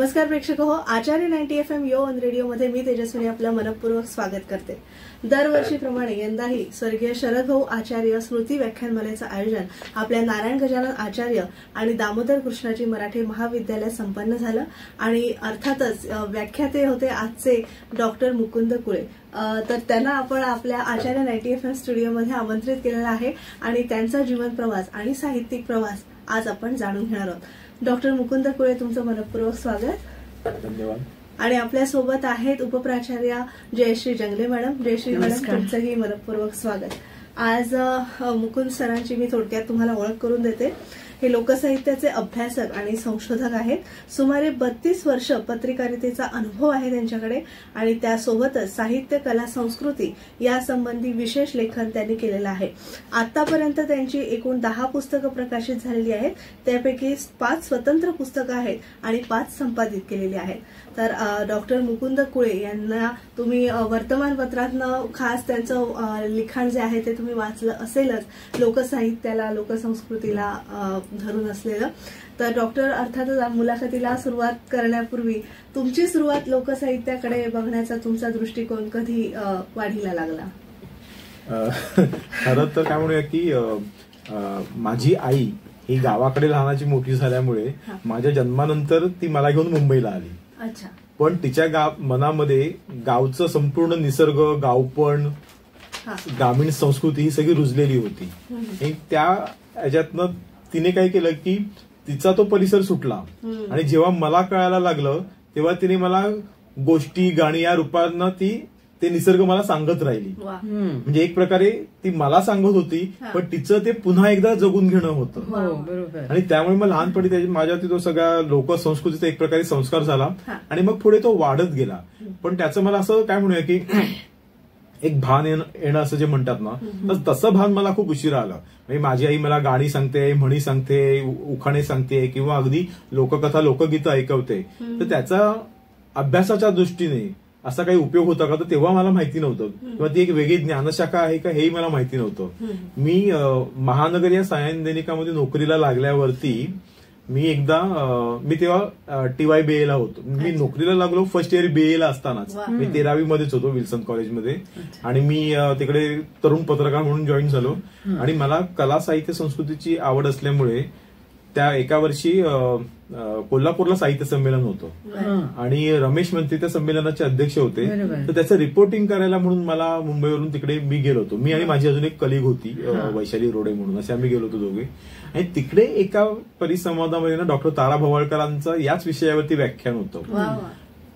नमस्कार प्रेक्षक हो, आचार्य 90 FM यो ऑन रेडिओ मध्ये मी तेजस्विनी आपलं मनपूर्वक स्वागत करते। दरवर्षीप्रमाणे यंदाही स्वर्गीय शरद भाऊ आचार्य स्मृती व्याख्यानमालेचं आयोजन आपल्या नारायण गजानन आचार्य आणि दामोदर कृष्णाजी मराठी महाविद्यालयात संपन्न झालं आणि अर्थातच व्याख्याते होते आजचे डॉक्टर मुकुंद कुळे। तर त्यांना आपण आपल्या आचार्य 90 FM स्टुडिओमध्ये आमंत्रित केलेलं आहे आणि त्यांचा जीवन प्रवास आणि साहित्यिक प्रवास आज आपण जाणून घेणार आहोत। डॉक्टर मुकुंद कुळे, तुमचं मनपूर्वक स्वागत। धन्यवाद। आणि आपल्या सोबत आहेत उपप्राचार्य जयश्री जंगले मॅडम। जयश्री मॅडम, तुमचंही मनपूर्वक स्वागत। आज मुकुंद सरांची मी थोडक्यात तुम्हाला ओळख करून देते। हे लोकसाहित्याचे अभ्यासक आणि संशोधक आहेत। सुमारे 32 वर्ष पत्रकारितेचा अनुभव आहे त्यांच्याकडे आणि त्यासोबतच साहित्य, कला, संस्कृती यासंबंधी विशेष लेखन त्यांनी केलेलं आहे। आतापर्यंत त्यांची एकूण 10 पुस्तकं प्रकाशित झालेली आहेत, त्यापैकी 5 स्वतंत्र पुस्तकं आहेत आणि 5 संपादित केलेली आहेत। तर डॉक्टर मुकुंद कुळे यांना तुम्ही वर्तमानपत्रातनं खास त्यांचं लिखाण जे आहे ते तुम्ही वाचलं असेलच, लोकसाहित्याला, लोकसंस्कृतीला धरून असलेलं। तर डॉक्टर, अर्थातच मुलाखतीला सुरुवात करण्यापूर्वी तुमची सुरुवात लोकसाहित्याकडे बघण्याचा तुमचा दृष्टिकोन कधी वाढीला लागला? खरं तर काय म्हणूया की माझी आई ही गावाकडे लहानाची मोठी झाल्यामुळे माझ्या जन्मानंतर ती मला घेऊन मुंबईला आली। अच्छा। पण तिच्या मनामध्ये गावचं संपूर्ण निसर्ग, गावपण, ग्रामीण संस्कृती ही सगळी रुजलेली होती। त्या ह्याच्यातनं तिने काय केलं की तिचा तो परिसर सुटला आणि जेव्हा मला कळायला लागलं तेव्हा तिने मला गोष्टी, गाणी या रूपानं ते निसर्ग मला सांगत राहिली। म्हणजे एक प्रकारे ती मला सांगत होती, पण तिचं ते पुन्हा एकदा जगून घेणं होतं। आणि त्यामुळे मग लहानपणी माझ्यावरती तो सगळा लोकसंस्कृतीचा एक प्रकारे संस्कार झाला आणि मग पुढे तो वाढत गेला। पण त्याचं मला असं काय म्हणूया की एक भान येणं असं जे म्हणतात ना, तर तसं भान मला खूप उशिरा आलं। म्हणजे माझी आई मला गाणी सांगते, म्हणी सांगते, उखाणे सांगते किंवा अगदी लोककथा, लोकगीतं ऐकवते, तर त्याचा अभ्यासाच्या दृष्टीने असा काही उपयोग होता का, तर तेव्हा मला माहिती नव्हतं किंवा ती एक वेगळी ज्ञानशाखा आहे का हेही मला माहिती नव्हतं। मी महानगर या सायन दैनिकामध्ये नोकरीला लागल्यावरती मी तेव्हा TYBA ला होतो। मी नोकरीला लागलो फर्स्ट इयर BA ला असतानाच। मी 13वी मध्येच होतो विल्सन कॉलेजमध्ये आणि मी तिकडे तरुण पत्रकार म्हणून जॉईन झालो आणि मला कला, साहित्य, संस्कृतीची आवड असल्यामुळे त्या एका वर्षी कोल्हापूरला साहित्य संमेलन होतं आणि रमेश मंत्री त्या संमेलनाचे अध्यक्ष होते। तर त्याचं रिपोर्टिंग करायला म्हणून मला मुंबईवरून तिकडे मी गेलो होतो। मी आणि माझी अजून एक कलीग होती, वैशाली रोडे म्हणून, असे आम्ही गेलो होतो दोघे। आणि तिकडे एका परिसंवादामध्ये ना डॉक्टर तारा भवाळकरांचं याच विषयावरती व्याख्यान होतं।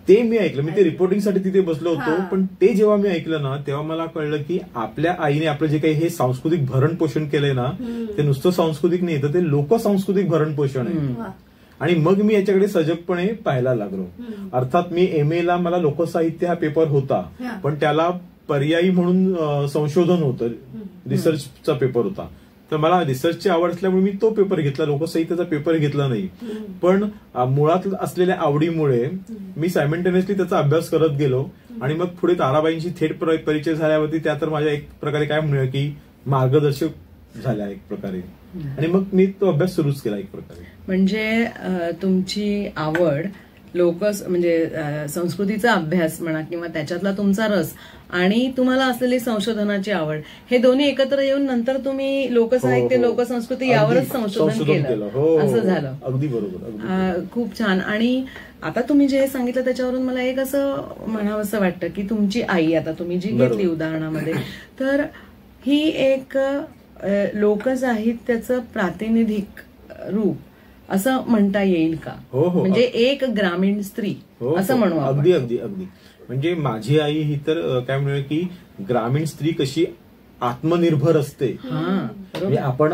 ते मी ऐकलं। मी ते रिपोर्टिंगसाठी तिथे बसलो होतो, पण ते जेव्हा मी ऐकलं ना तेव्हा मला कळलं की आपल्या आईने आपलं जे काही हे सांस्कृतिक भरण पोषण केलंय ना, ते नुसतं सांस्कृतिक नाही, तर ते लोकसंस्कृतिक भरण पोषण आहे। आणि मग मी याच्याकडे सजगपणे पाहायला लागलो। अर्थात मी MA ला मला लोकसाहित्य हा पेपर होता, पण त्याला पर्यायी म्हणून संशोधन होतं, रिसर्चचा पेपर होता। तर मला रिसर्चची आवड असल्यामुळे मी तो पेपर घेतला, लोकसाहित्याचा पेपर घेतला नाही। पण मुळात असलेल्या आवडीमुळे मी सायमल्टेनियसली त्याचा अभ्यास करत गेलो आणि मग पुढे ताराबाईंशी थेट परिचय झाल्यावरती त्या तर माझ्या एक प्रकारे काय म्हणूया की मार्गदर्शक झाल्या एक प्रकारे, आणि मग मी तो अभ्यास सुरूच केला एक प्रकारे। म्हणजे तुमची आवड म्हणजे संस्कृतीचा अभ्यास म्हणा किंवा त्याच्यातला तुमचा रस आणि तुम्हाला असलेली संशोधनाची आवड, हे दोन्ही एकत्र येऊन नंतर तुम्ही लोकसाहित्य, लोकसंस्कृती यावरच संशोधन केलं, असं झालं। अगदी बरोबर, खूप छान। आणि आता तुम्ही जे सांगितलं त्याच्यावरून मला एक असं म्हणावंसं वाटतं की तुमची आई, आता तुम्ही जी घेतली उदाहरणामध्ये, तर ही एक लोकसाहित्याचं प्रातिनिधिक रूप असं म्हणता येईल का? म्हणजे एक ग्रामीण स्त्री असं म्हणू आपण? अगदी अगदी अगदी। म्हणजे माझी आई ही तर काय म्हणूया की ग्रामीण स्त्री कशी आत्मनिर्भर असते, म्हणजे आपण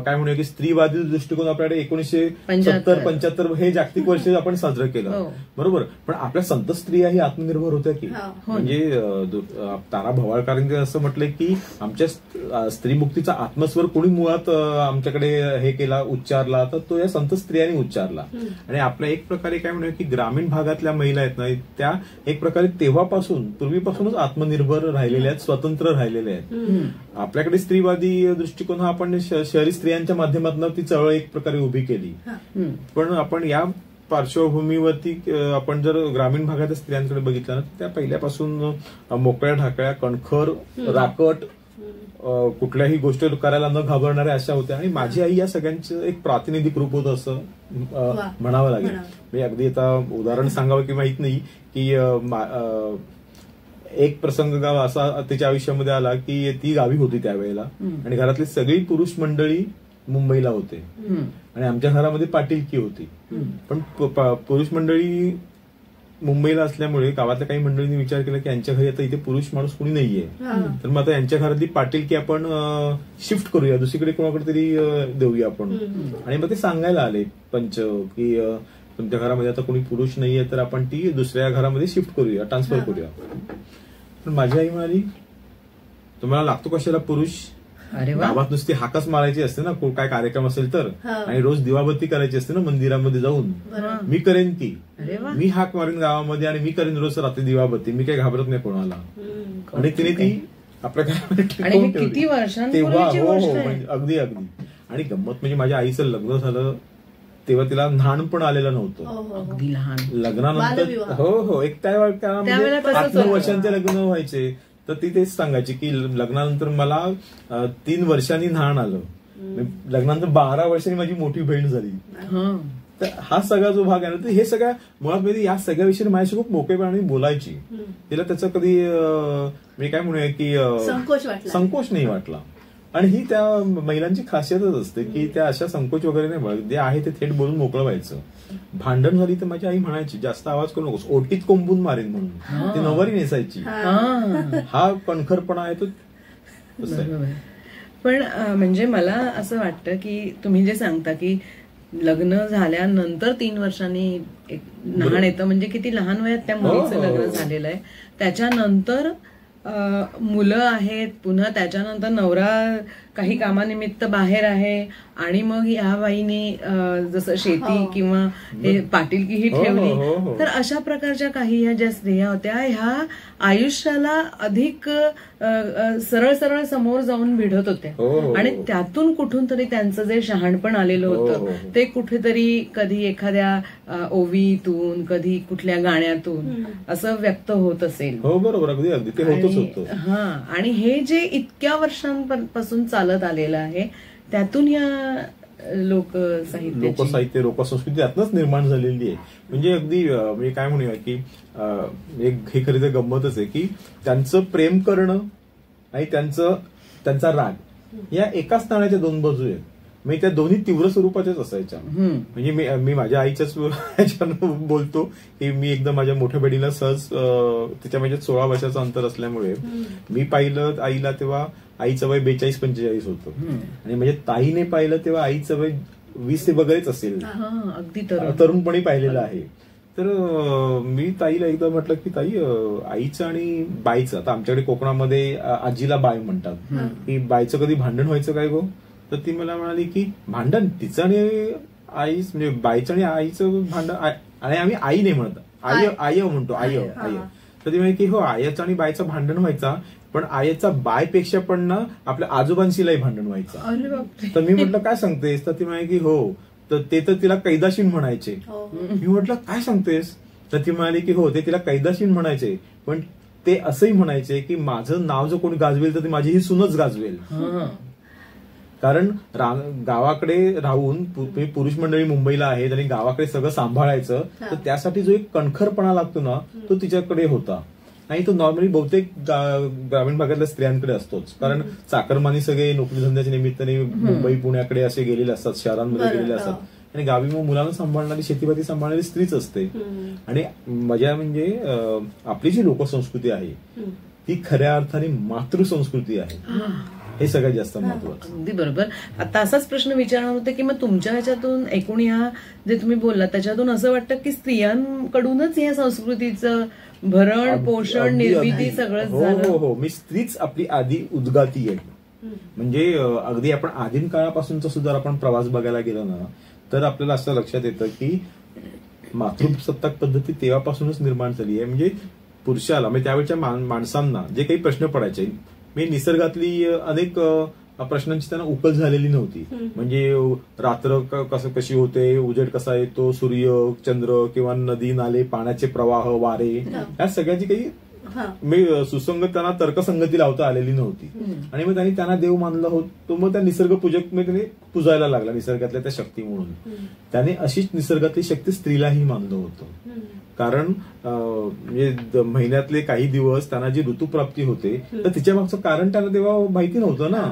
काय म्हणूया की स्त्रीवादी दृष्टिकोन आपल्याकडे 1970-75 हे जागतिक वर्ष आपण साजरं केलं, बरोबर। पण आपल्या संत स्त्रिया ही आत्मनिर्भर होत्या की, म्हणजे तारा भवाळकरांनी असं म्हटलंय की आमच्या स्त्रीमुक्तीचा आत्मस्वर कोणी मुळात आमच्याकडे हे केला, उच्चारला, तर तो या संत स्त्रियांनी उच्चारला। आणि आपल्या एक प्रकारे काय म्हणूया की ग्रामीण भागातल्या महिला आहेत ना, त्या एक प्रकारे तेव्हापासून, पूर्वीपासूनच आत्मनिर्भर राहिलेल्या आहेत, स्वतंत्र राहिलेल्या आहेत। आपल्याकडे स्त्रीवादी दृष्टिकोन हा आपण शहरी स्त्रियांच्या माध्यमातून ती चळवळ एक प्रकारे उभी केली, पण आपण या पार्श्वभूमीवरती आपण जर ग्रामीण भागातील स्त्रियांकडे बघितलं ना, त्या पहिल्यापासून मोकळ्या ढाकळ्या, कणखर, राकट, कुठल्याही गोष्ट करायला न घाबरणाऱ्या अशा होत्या. आणि माझी आई या सगळ्यांचं एक प्रातिनिधिक रूप होतं असं म्हणावं लागेल. मी अगदी आता उदाहरण सांगावं की माहित नाही की एक प्रसंग असा तिच्या आयुष्यामध्ये आला की ती गावी होती त्यावेळेला आणि घरातली सगळी पुरुष मंडळी मुंबईला होते आणि आमच्या घरामध्ये पाटीलकी होती. पण पुरुष मंडळी मुंबईला असल्यामुळे गावातल्या काही मंडळींनी विचार केला की यांच्या घरी आता इथे पुरुष माणूस कोणी नाहीये, तर मग आता यांच्या घरातली पाटीलकी आपण शिफ्ट करूया, दुसरीकडे कोणाकडे तरी देऊया आपण. आणि मग ते सांगायला आले पंच की तुमच्या घरामध्ये आता कोणी पुरुष नाहीये तर आपण ती दुसऱ्या घरामध्ये शिफ्ट करूया, ट्रान्सफर करूया. पण माझी आई म्हणाली तुम्हाला लागतो कशाला पुरुष, गावात नुसती हाकच मारायची असते ना काय कार्यक्रम असेल तर, आणि रोज दिवाबत्ती करायची असते ना मंदिरामध्ये जाऊन, मी करेन ती, मी हाक मारेन गावामध्ये आणि मी करेन रोज रात्री दिवाबत्ती, मी काही घाबरत नाही कोणाला. आणि तिने ती आपल्या घरामध्ये टिकवून ठेवली तेव्हा. हो हो, अगदी अगदी. आणि गंमत म्हणजे माझ्या आईचं लग्न झालं तेव्हा तिला न्हाण पण आलेलं नव्हतं, अगदी लहान. लग्नानंतर हो हो, एक त्यावेळेला 8-9 वर्षांचे लग्न व्हायचे, तर ती तेच सांगायची की लग्नानंतर मला 3 वर्षांनी न्हाण आलं, लग्नानंतर 12 वर्षांनी माझी मोठी बहीण झाली. तर हा सगळा जो भाग आहे ना, तर हे सगळ्या मुळात म्हणजे या सगळ्या विषयी माझ्याशी खूप मोकळेपणाने बोलायची. तिला त्याचं कधी मी काय म्हणूया की संकोच नाही वाटला. आणि ही त्या महिलांची खासियतच असते की त्या अशा संकोच वगैरे नाही बघ, जे आहे ते थेट बोलून मोकळं व्हायचं. भांडण झाली तर माझी आई म्हणायची जास्त आवाज करू नकोस, ओटीत कोंबून मारेन म्हणून, ती नववारी नेसायची. हा कणखरपणा आहे तो. पण म्हणजे मला असं वाटतं की तुम्ही जे सांगता की लग्न झाल्यानंतर 3 वर्षांनी एक न्हाण येतं, म्हणजे किती लहान वयात त्या मुलीचं लग्न झालेलं आहे, त्याच्यानंतर मुलं आहेत, पुन्हा त्याच्यानंतर नवरा काही कामानिमित्त बाहेर आहे आणि मग या बाईने जसं शेती किंवा हे पाटीलकी ही ठेवली. तर अशा प्रकारच्या काही ह्या ज्या स्त्रिया होत्या ह्या आयुष्याला अधिक सरळ सरळ समोर जाऊन भिडत होत्या आणि त्यातून कुठून तरी त्यांचं जे शहाणपण आलेलं होतं ते कुठेतरी कधी एखाद्या ओवीतून, कधी कुठल्या गाण्यातून असं व्यक्त होत असेल. हो बरोबर, अगदी अगदी ते होतच होतं. हा, आणि हे जे इतक्या वर्षांपासून चालत आलेलं आहे त्यातून या लोकसाहित्य लोकसंस्कृती त्यातनंच निर्माण झालेली आहे. म्हणजे अगदी म्हणजे काय म्हणूया की हे खरी तर गंमतच आहे की त्यांचं प्रेम करणं आणि त्यांचा राग या एकाच नाण्याच्या 2 बाजू आहेत. म्हणजे त्या दोन्ही तीव्र स्वरूपाच्याच असायच्या. म्हणजे मी माझ्या आईच्याच ह्याच्यानं बोलतो की मी एकदा माझ्या मोठ्या बहिणीला सहज तिच्या माझ्या 16 वर्षाचं अंतर असल्यामुळे मी पाहिलं आईला तेव्हा आईचं वय 42-45 होतं आणि म्हणजे ताईने पाहिलं तेव्हा आईचं वय 20 वगैरेच असेल, अगदी तरुणपणी पाहिलेलं आहे. तर मी ताईला एकदा म्हटलं की ताई आईचं आणि बाईचं, आता आमच्याकडे कोकणामध्ये आजीला बाय म्हणतात, की बाईचं कधी भांडण व्हायचं काय गो? तर ती मला म्हणाली की भांडण तिचं आणि आई म्हणजे बाईचं आणि आईचं भांडण, आणि आम्ही आई नाही म्हणत, आय म्हणतो, आय. तर ती म्हणे की हो आयाचं आणि बाईचं भांडण व्हायचा, पण आईचा बायपेक्षा पण ना आपल्या आजोबांशीलाही भांडण व्हायचं. तर मी म्हटलं काय सांगतेस? तर ती म्हणे की हो, तर ते तर तिला कैदाशीन म्हणायचे. मी म्हटलं काय सांगतेस? तर ती म्हणाली की हो, ते तिला कैदाशीन म्हणायचे, पण ते असंही म्हणायचे की माझं नाव जर कोणी गाजवेल तर ती माझी ही सूनच गाजवेल. कारण गावाकडे राहून पुरुष मंडळी मुंबईला आहेत आणि गावाकडे सगळं सांभाळायचं, तर त्यासाठी जो एक कणखरपणा लागतो ना तो तिच्याकडे होता. आणि तो नॉर्मली बहुतेक ग्रामीण भागातल्या स्त्रियांकडे असतोच, कारण चाकरमानी सगळे नोकरी धंद्याच्या निमित्ताने मुंबई पुण्याकडे असे गेलेले असतात, शहरांमध्ये गेलेले असतात, आणि गावी मग मुलांना सांभाळणारी शेतीबाती सांभाळणारी स्त्रीच असते. आणि मजा म्हणजे आपली जी लोकसंस्कृती आहे ती खऱ्या अर्थाने मातृसंस्कृती आहे, हे सगळ्यात जास्त महत्वाचं. अगदी बरोबर. आता असाच प्रश्न विचारणार होते की मग तुमच्या ह्याच्यातून एकूण या जे तुम्ही बोललात त्याच्यातून असं वाटतं की स्त्रियांकडूनच या संस्कृतीचं भरण पोषण निर्मिती सगळंच झालं. हो हो, मी स्त्रीच आपली आधी उद्गाती आहे. म्हणजे अगदी आपण आदिम काळापासूनचा सुद्धा आपण प्रवास बघायला गेलो ना तर आपल्याला असं लक्षात येतं की मातृसत्ताक पद्धती तेव्हापासूनच निर्माण झाली आहे. म्हणजे पुरुषाला म्हणजे त्यावेळच्या माणसांना जे काही प्रश्न पडायचे, मी निसर्गातली अनेक प्रश्नांची त्यांना उकल झालेली नव्हती. म्हणजे रात्र कशी होते, उजेड कसा येतो, सूर्य, चंद्र किंवा नदी नाले, पाण्याचे प्रवाह, वारे, या सगळ्याची काही सुसंगत त्यांना तर्कसंगती लावता आलेली नव्हती. आणि मग त्यांना देव मानला होतो. मग त्या निसर्ग पूजक त्याने पुजायला लागला निसर्गातल्या त्या शक्ती म्हणून. त्याने अशीच निसर्गातली शक्ती स्त्रीलाही मानलं होतं. कारण म्हणजे महिन्यातले काही दिवस त्यांना जी ऋतुप्राप्ती होते तर तिच्या मागचं कारण त्यांना तेव्हा माहिती नव्हतं ना.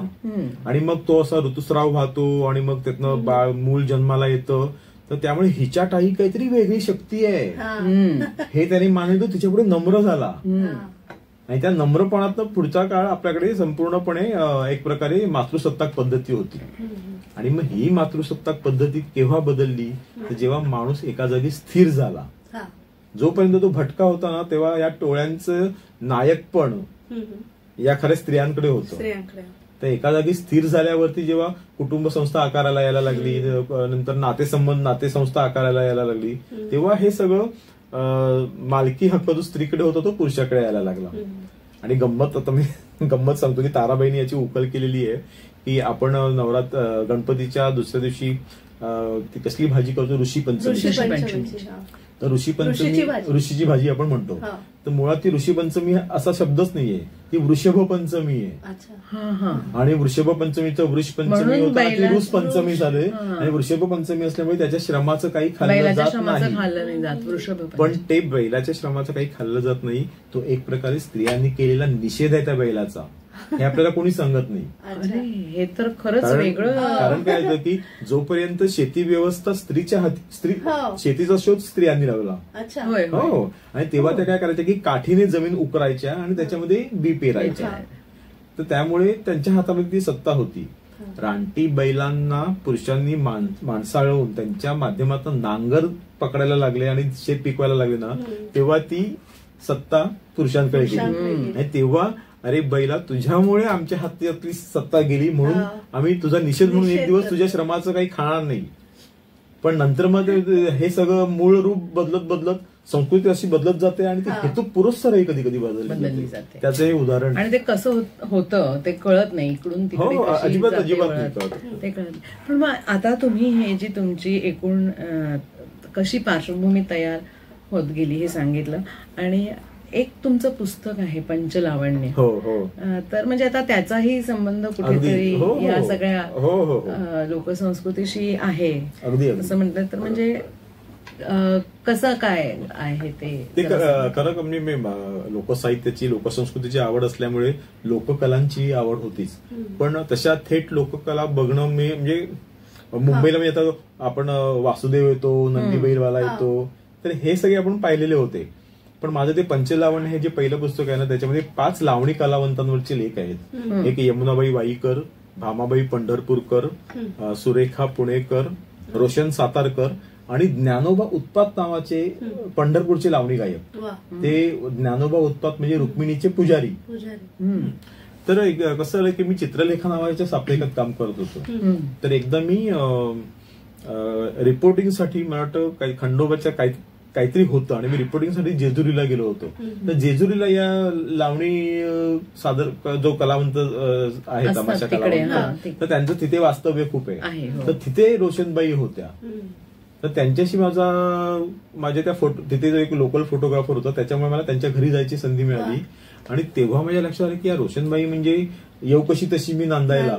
आणि मग तो असा ऋतुस्राव वाहतो आणि मग त्यातनं बाळ मूल जन्माला येतं. तर त्यामुळे हिच्यात आई काहीतरी वेगळी शक्ती आहे हे त्याने मानलं. तिच्यापुढे नम्र झाला आणि त्या नम्रपणातनं पुढचा काळ आपल्याकडे संपूर्णपणे एक प्रकारे मातृसत्ताक पद्धती होती. आणि मग ही मातृसत्ताक पद्धती केव्हा बदलली तर जेव्हा माणूस एका जागी स्थिर झाला. जोपर्यंत तो भटका होता ना तेव्हा या टोळ्यांचं नायकपण या खऱ्या स्त्रियांकडे होतं. तर एका जागी स्थिर झाल्यावरती जेव्हा कुटुंब संस्था आकाराला यायला लागली, नंतर नातेसंस्था आकाराला यायला लागली, तेव्हा हे सगळं मालकी हक्क जो स्त्रीकडे होता तो पुरुषाकडे यायला लागला. आणि आता मी गंमत सांगतो की ताराबाईंनी याची उकल केलेली आहे की आपण गणपतीच्या दुसऱ्या दिवशी ती कसली भाजी करतो, ऋषीपंचमी. तर ऋषीची भाजी आपण म्हणतो. तर मुळात ती ऋषीपंचमी असा शब्दच नाहीये, ती वृषभ पंचमी आहे. आणि वृषभ पंचमीचं वृष पंचमी होता की ऋष पंचमी झाले. आणि वृषभ पंचमी असल्यामुळे त्याच्या श्रमाचं काही खाल्लं जात नाही. पण ते बैलाच्या श्रमाचं काही खाल्लं जात नाही. तो एक प्रकारे स्त्रियांनी केलेला निषेध आहे त्या बैलाचा. हे आपल्याला कोणी सांगत नाही. हे तर खरंच वेगळं. कारण काय होतं की जोपर्यंत शेती व्यवस्था शेतीचा शोध स्त्रियांनी लावला. हो. आणि तेव्हा त्या काय करायच्या की काठीने जमीन उकरायच्या आणि त्याच्यामध्ये बी पेरायच्या. तर त्यामुळे त्यांच्या हातामध्ये ती सत्ता होती. रानटी बैलांना पुरुषांनी माणसाळवून त्यांच्या माध्यमातून नांगर पकडायला लागले आणि शेत पिकवायला लागले ना तेव्हा ती सत्ता पुरुषांकडे गेली. आणि तेव्हा अरे बैला तुझ्यामुळे आमच्या हातातली सत्ता गेली म्हणून आम्ही तुझा निषेध म्हणून एक दिवस तुझ्या श्रमाचं काही खाणार नाही. पण नंतर मग हे सगळं मूळ रूप बदलत संस्कृती अशी बदलत जाते आणि ते हेतू पुरस्सरही कधी कधी बदलली जाते. त्याचं हे उदाहरण. आणि ते कसं होतं ते कळत नाही. इकडून तिकडे अजिबात ते कळत. पण मग आता तुम्ही हे जी तुमची एकूण कशी पार्श्वभूमी तयार होत गेली हे सांगितलं. आणि एक तुमचं पुस्तक आहे पंचलावण्य. तर म्हणजे आता त्याचाही संबंध कुठेतरी या सगळ्या लोकसंस्कृतीशी आहे असं म्हटलं तर म्हणजे कसं काय आहे ते खरं म्हणजे मी लोकसाहित्याची लोकसंस्कृतीची आवड असल्यामुळे लोककलांची आवड होतीच. पण तशा थेट लोककला बघणं मी म्हणजे मुंबईला म्हणजे आता आपण वासुदेव येतो, नंदी बैलवाला येतो, तर हे सगळे आपण पाहिलेले होते. पण माझं ते पंचलावण्य हे जे पहिलं पुस्तक आहे ना त्याच्यामध्ये 5 लावणी कलावंतांवरचे लेख आहेत. एक यमुनाबाई वाईकर, भामाबाई पंढरपूरकर, सुरेखा पुणेकर, रोशन सातारकर आणि ज्ञानोबा उत्पात नावाचे पंढरपूरचे लावणी गायक. ते ज्ञानोबा उत्पात म्हणजे रुक्मिणीचे पुजारी. तर कसं झालं की मी चित्रलेखा नावाच्या साप्ताहिकात काम करत होतो. तर एकदा मी रिपोर्टिंगसाठी मला वाटतं खंडोबाच्या काहीतरी होतं आणि मी रिपोर्टिंगसाठी जेजुरीला गेलो होतो. तर जेजुरीला या लावणी सादर जो कलावंत आहे तमाशा कलावंत तर त्यांचं तिथे वास्तव्य खूप आहे. तर तिथे रोशनबाई होत्या. तर त्यांच्याशी माझ्या त्या तिथे जो एक लोकल फोटोग्राफर होता त्याच्यामुळे मला त्यांच्या घरी जायची संधी मिळाली. आणि तेव्हा माझ्या लक्षात आलं की या रोशनबाई म्हणजे येऊ कशी तशी मी नांदायला.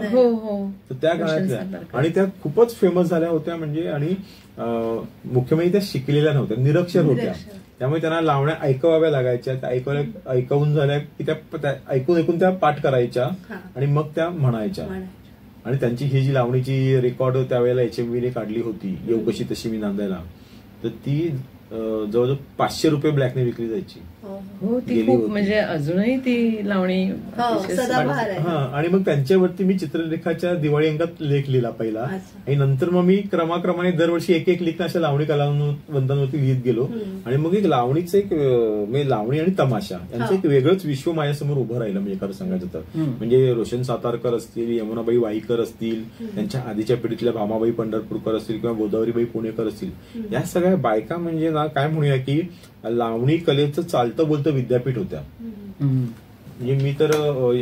तर त्या गाण्यातल्या आणि त्या खूपच फेमस झाल्या होत्या. म्हणजे आणि मुख्य म्हणजे त्या शिकलेल्या नव्हत्या, निरक्षर होत्या. त्यामुळे त्यांना लावण्या ऐकवाव्या लागायच्या. त्या ऐकवून झाल्या की त्या ऐकून त्या पाठ करायच्या आणि मग त्या म्हणायच्या. आणि त्यांची ही जी लावणीची रेकॉर्ड त्यावेळेला HMVने काढली होती, येऊ कशी तशी मी नांदायला, तर ती जवळजवळ 500 रुपये ब्लॅकने विकली जायची. ती खूप म्हणजे अजूनही ती लावणी. आणि मग त्यांच्यावरती मी चित्रलेखाच्या दिवाळी अंकात लेख लिहिला पहिला. आणि नंतर मग मी क्रमाक्रमाने दरवर्षी एक लेख अशा लावणी कलावंतांवरती लिहित गेलो. आणि मग एक लावणीचं एक लावणी आणि तमाशा यांचं एक वेगळंच विश्व माझ्यासमोर उभं राहिलं. म्हणजे खरं सांगायचं तर म्हणजे रोशन सातारकर असतील, यमुनाबाई वाईकर असतील, त्यांच्या आधीच्या पिढीतल्या भामाबाई पंढरपूरकर असतील किंवा गोदावरीबाई पुणेकर असतील, या सगळ्या बायका म्हणजे ना काय म्हणूया की लावणी कलेचं चालतं बोलतं विद्यापीठ होत्या. म्हणजे मी तर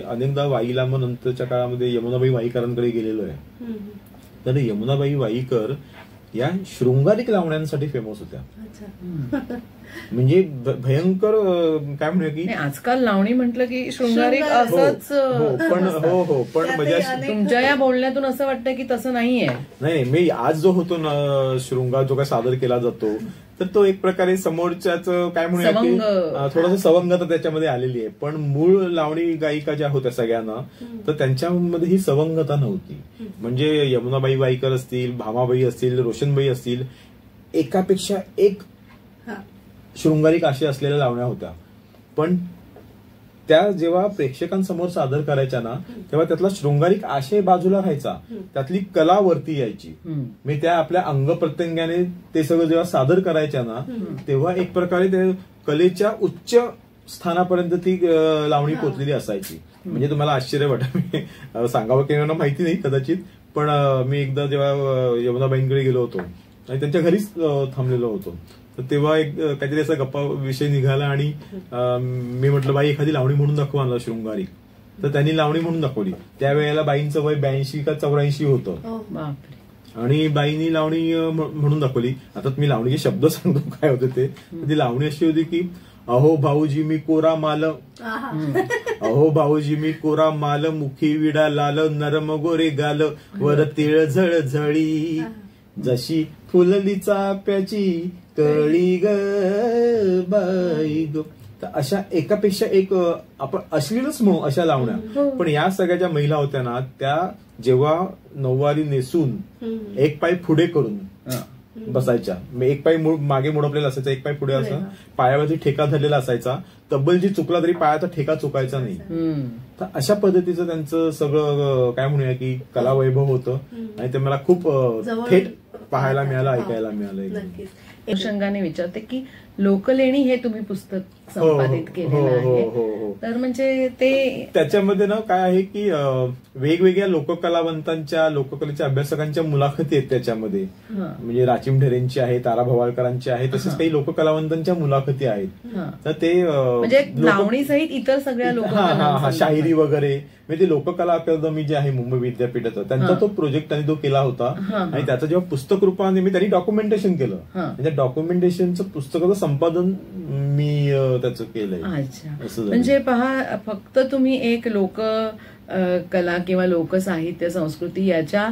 अनेकदा वाईला मग नंतरच्या काळामध्ये यमुनाबाई वाईकरांकडे गेलेलो आहे. तर यमुनाबाई वाईकर या शृंगारिक लावण्यांसाठी फेमस होत्या. म्हणजे भयंकर काय म्हणूया की आजकाल लावणी म्हटलं की शृंगारिक असंच. पण म्हणजे तुमच्या या बोलण्यातून असं वाटतं की तसं नाहीये. नाही, मी आज जो होतो ना शृंगार जो काय सादर केला जातो तर तो एक प्रकारे समोरच्याच काय म्हणूया की थोडंसं सवंगता त्याच्यामध्ये आलेली आहे. पण मूळ लावणी गायिका ज्या होत्या सगळ्यांना तर त्यांच्यामध्ये ही सवंगता नव्हती. म्हणजे यमुनाबाई वाईकर असतील, भामाबाई असतील, रोशनबाई असतील, एकापेक्षा एक शृंगारिक आशय असलेल्या लावण्या होत्या. पण त्या जेव्हा प्रेक्षकांसमोर सादर करायच्या ना तेव्हा त्यातला शृंगारिक आशय बाजूला राहायचा, त्यातली कला वरती यायची. म्हणजे त्या आपल्या अंग प्रत्यंगाने ते सगळं जेव्हा सादर करायच्या ना तेव्हा एक प्रकारे ते कलेच्या उच्च स्थानापर्यंत ती लावणी पोचलेली असायची. म्हणजे तुम्हाला आश्चर्य वाटेल, सांगावं किंवा माहिती नाही कदाचित, पण मी एकदा जेव्हा यमुनाबाईंकडे गेलो होतो आणि त्यांच्या घरीच थांबलेलो होतो तर तेव्हा एक काहीतरी असा गप्पा विषय निघाला आणि मी म्हटलं बाई एखादी लावणी म्हणून दाखवा मला शृंगारिक. तर त्यांनी लावणी म्हणून दाखवली. त्यावेळेला बाईंचं वय 82 का 84 होतं आणि बाईंनी लावणी म्हणून दाखवली. आता मी लावणीचे शब्द सांगतो काय होते ते. ती लावणी अशी होती की अहो भाऊजी मी कोरा माल, अहो भाऊजी मी कोरा माल, मुखी विडा लाल, नरम गोरे गाल, वर तिळ झळझळी, जशी फुलली चाप्याची कळी ग बाई ग. तर अशा एकापेक्षा एक आपण अश्लीलच म्हणू अशा लावण्या. पण या सगळ्या ज्या महिला होत्या ना त्या जेव्हा नऊवारी नेसून एक पाय पुढे करून बसायच्या, एक पाय मागे मोडपलेला असायचा, एक पाय पुढे असा, पायावरती ठेका धरलेला असायचा, तब्बल जी चुकला तरी पायाचा ठेका चुकायचा नाही. तर अशा पद्धतीचं त्यांचं सगळं काय म्हणूया की कलावैभव होतं आणि ते मला खूप थेट पाहायला मिळालं, ऐकायला मिळालं. अनुषंगाने विचारते की लोकलेणी हे तुम्ही पुस्तक संपादित केलेलं आहे, तर म्हणजे ते त्याच्यामध्ये ना काय आहे की वेगवेगळ्या लोककलावंतांच्या, लोककलेच्या अभ्यासकांच्या मुलाखती आहेत त्याच्यामध्ये. म्हणजे राचिम ढेरेंची आहे, तारा भवाळकरांची आहे, तसेच काही लोककलावंतांच्या मुलाखती आहेत. तर ते म्हणजे लावणी सहित इतर सगळ्या लोक शाहिरी वगैरे म्हणजे ते लोककला अकादमी जे आहे मुंबई विद्यापीठाचा त्यांचा तो प्रोजेक्ट त्यांनी तो केला होता. आणि त्याचं जेव्हा पुस्तक रूपाने मी त्यांनी डॉक्युमेंटेशन केलं, त्या डॉक्युमेंटेशनचं पुस्तकाचं संपादन मी त्याचं केलंय. अच्छा, म्हणजे पहा फक्त तुम्ही एक लोक कला किंवा लोकसाहित्य संस्कृती याच्या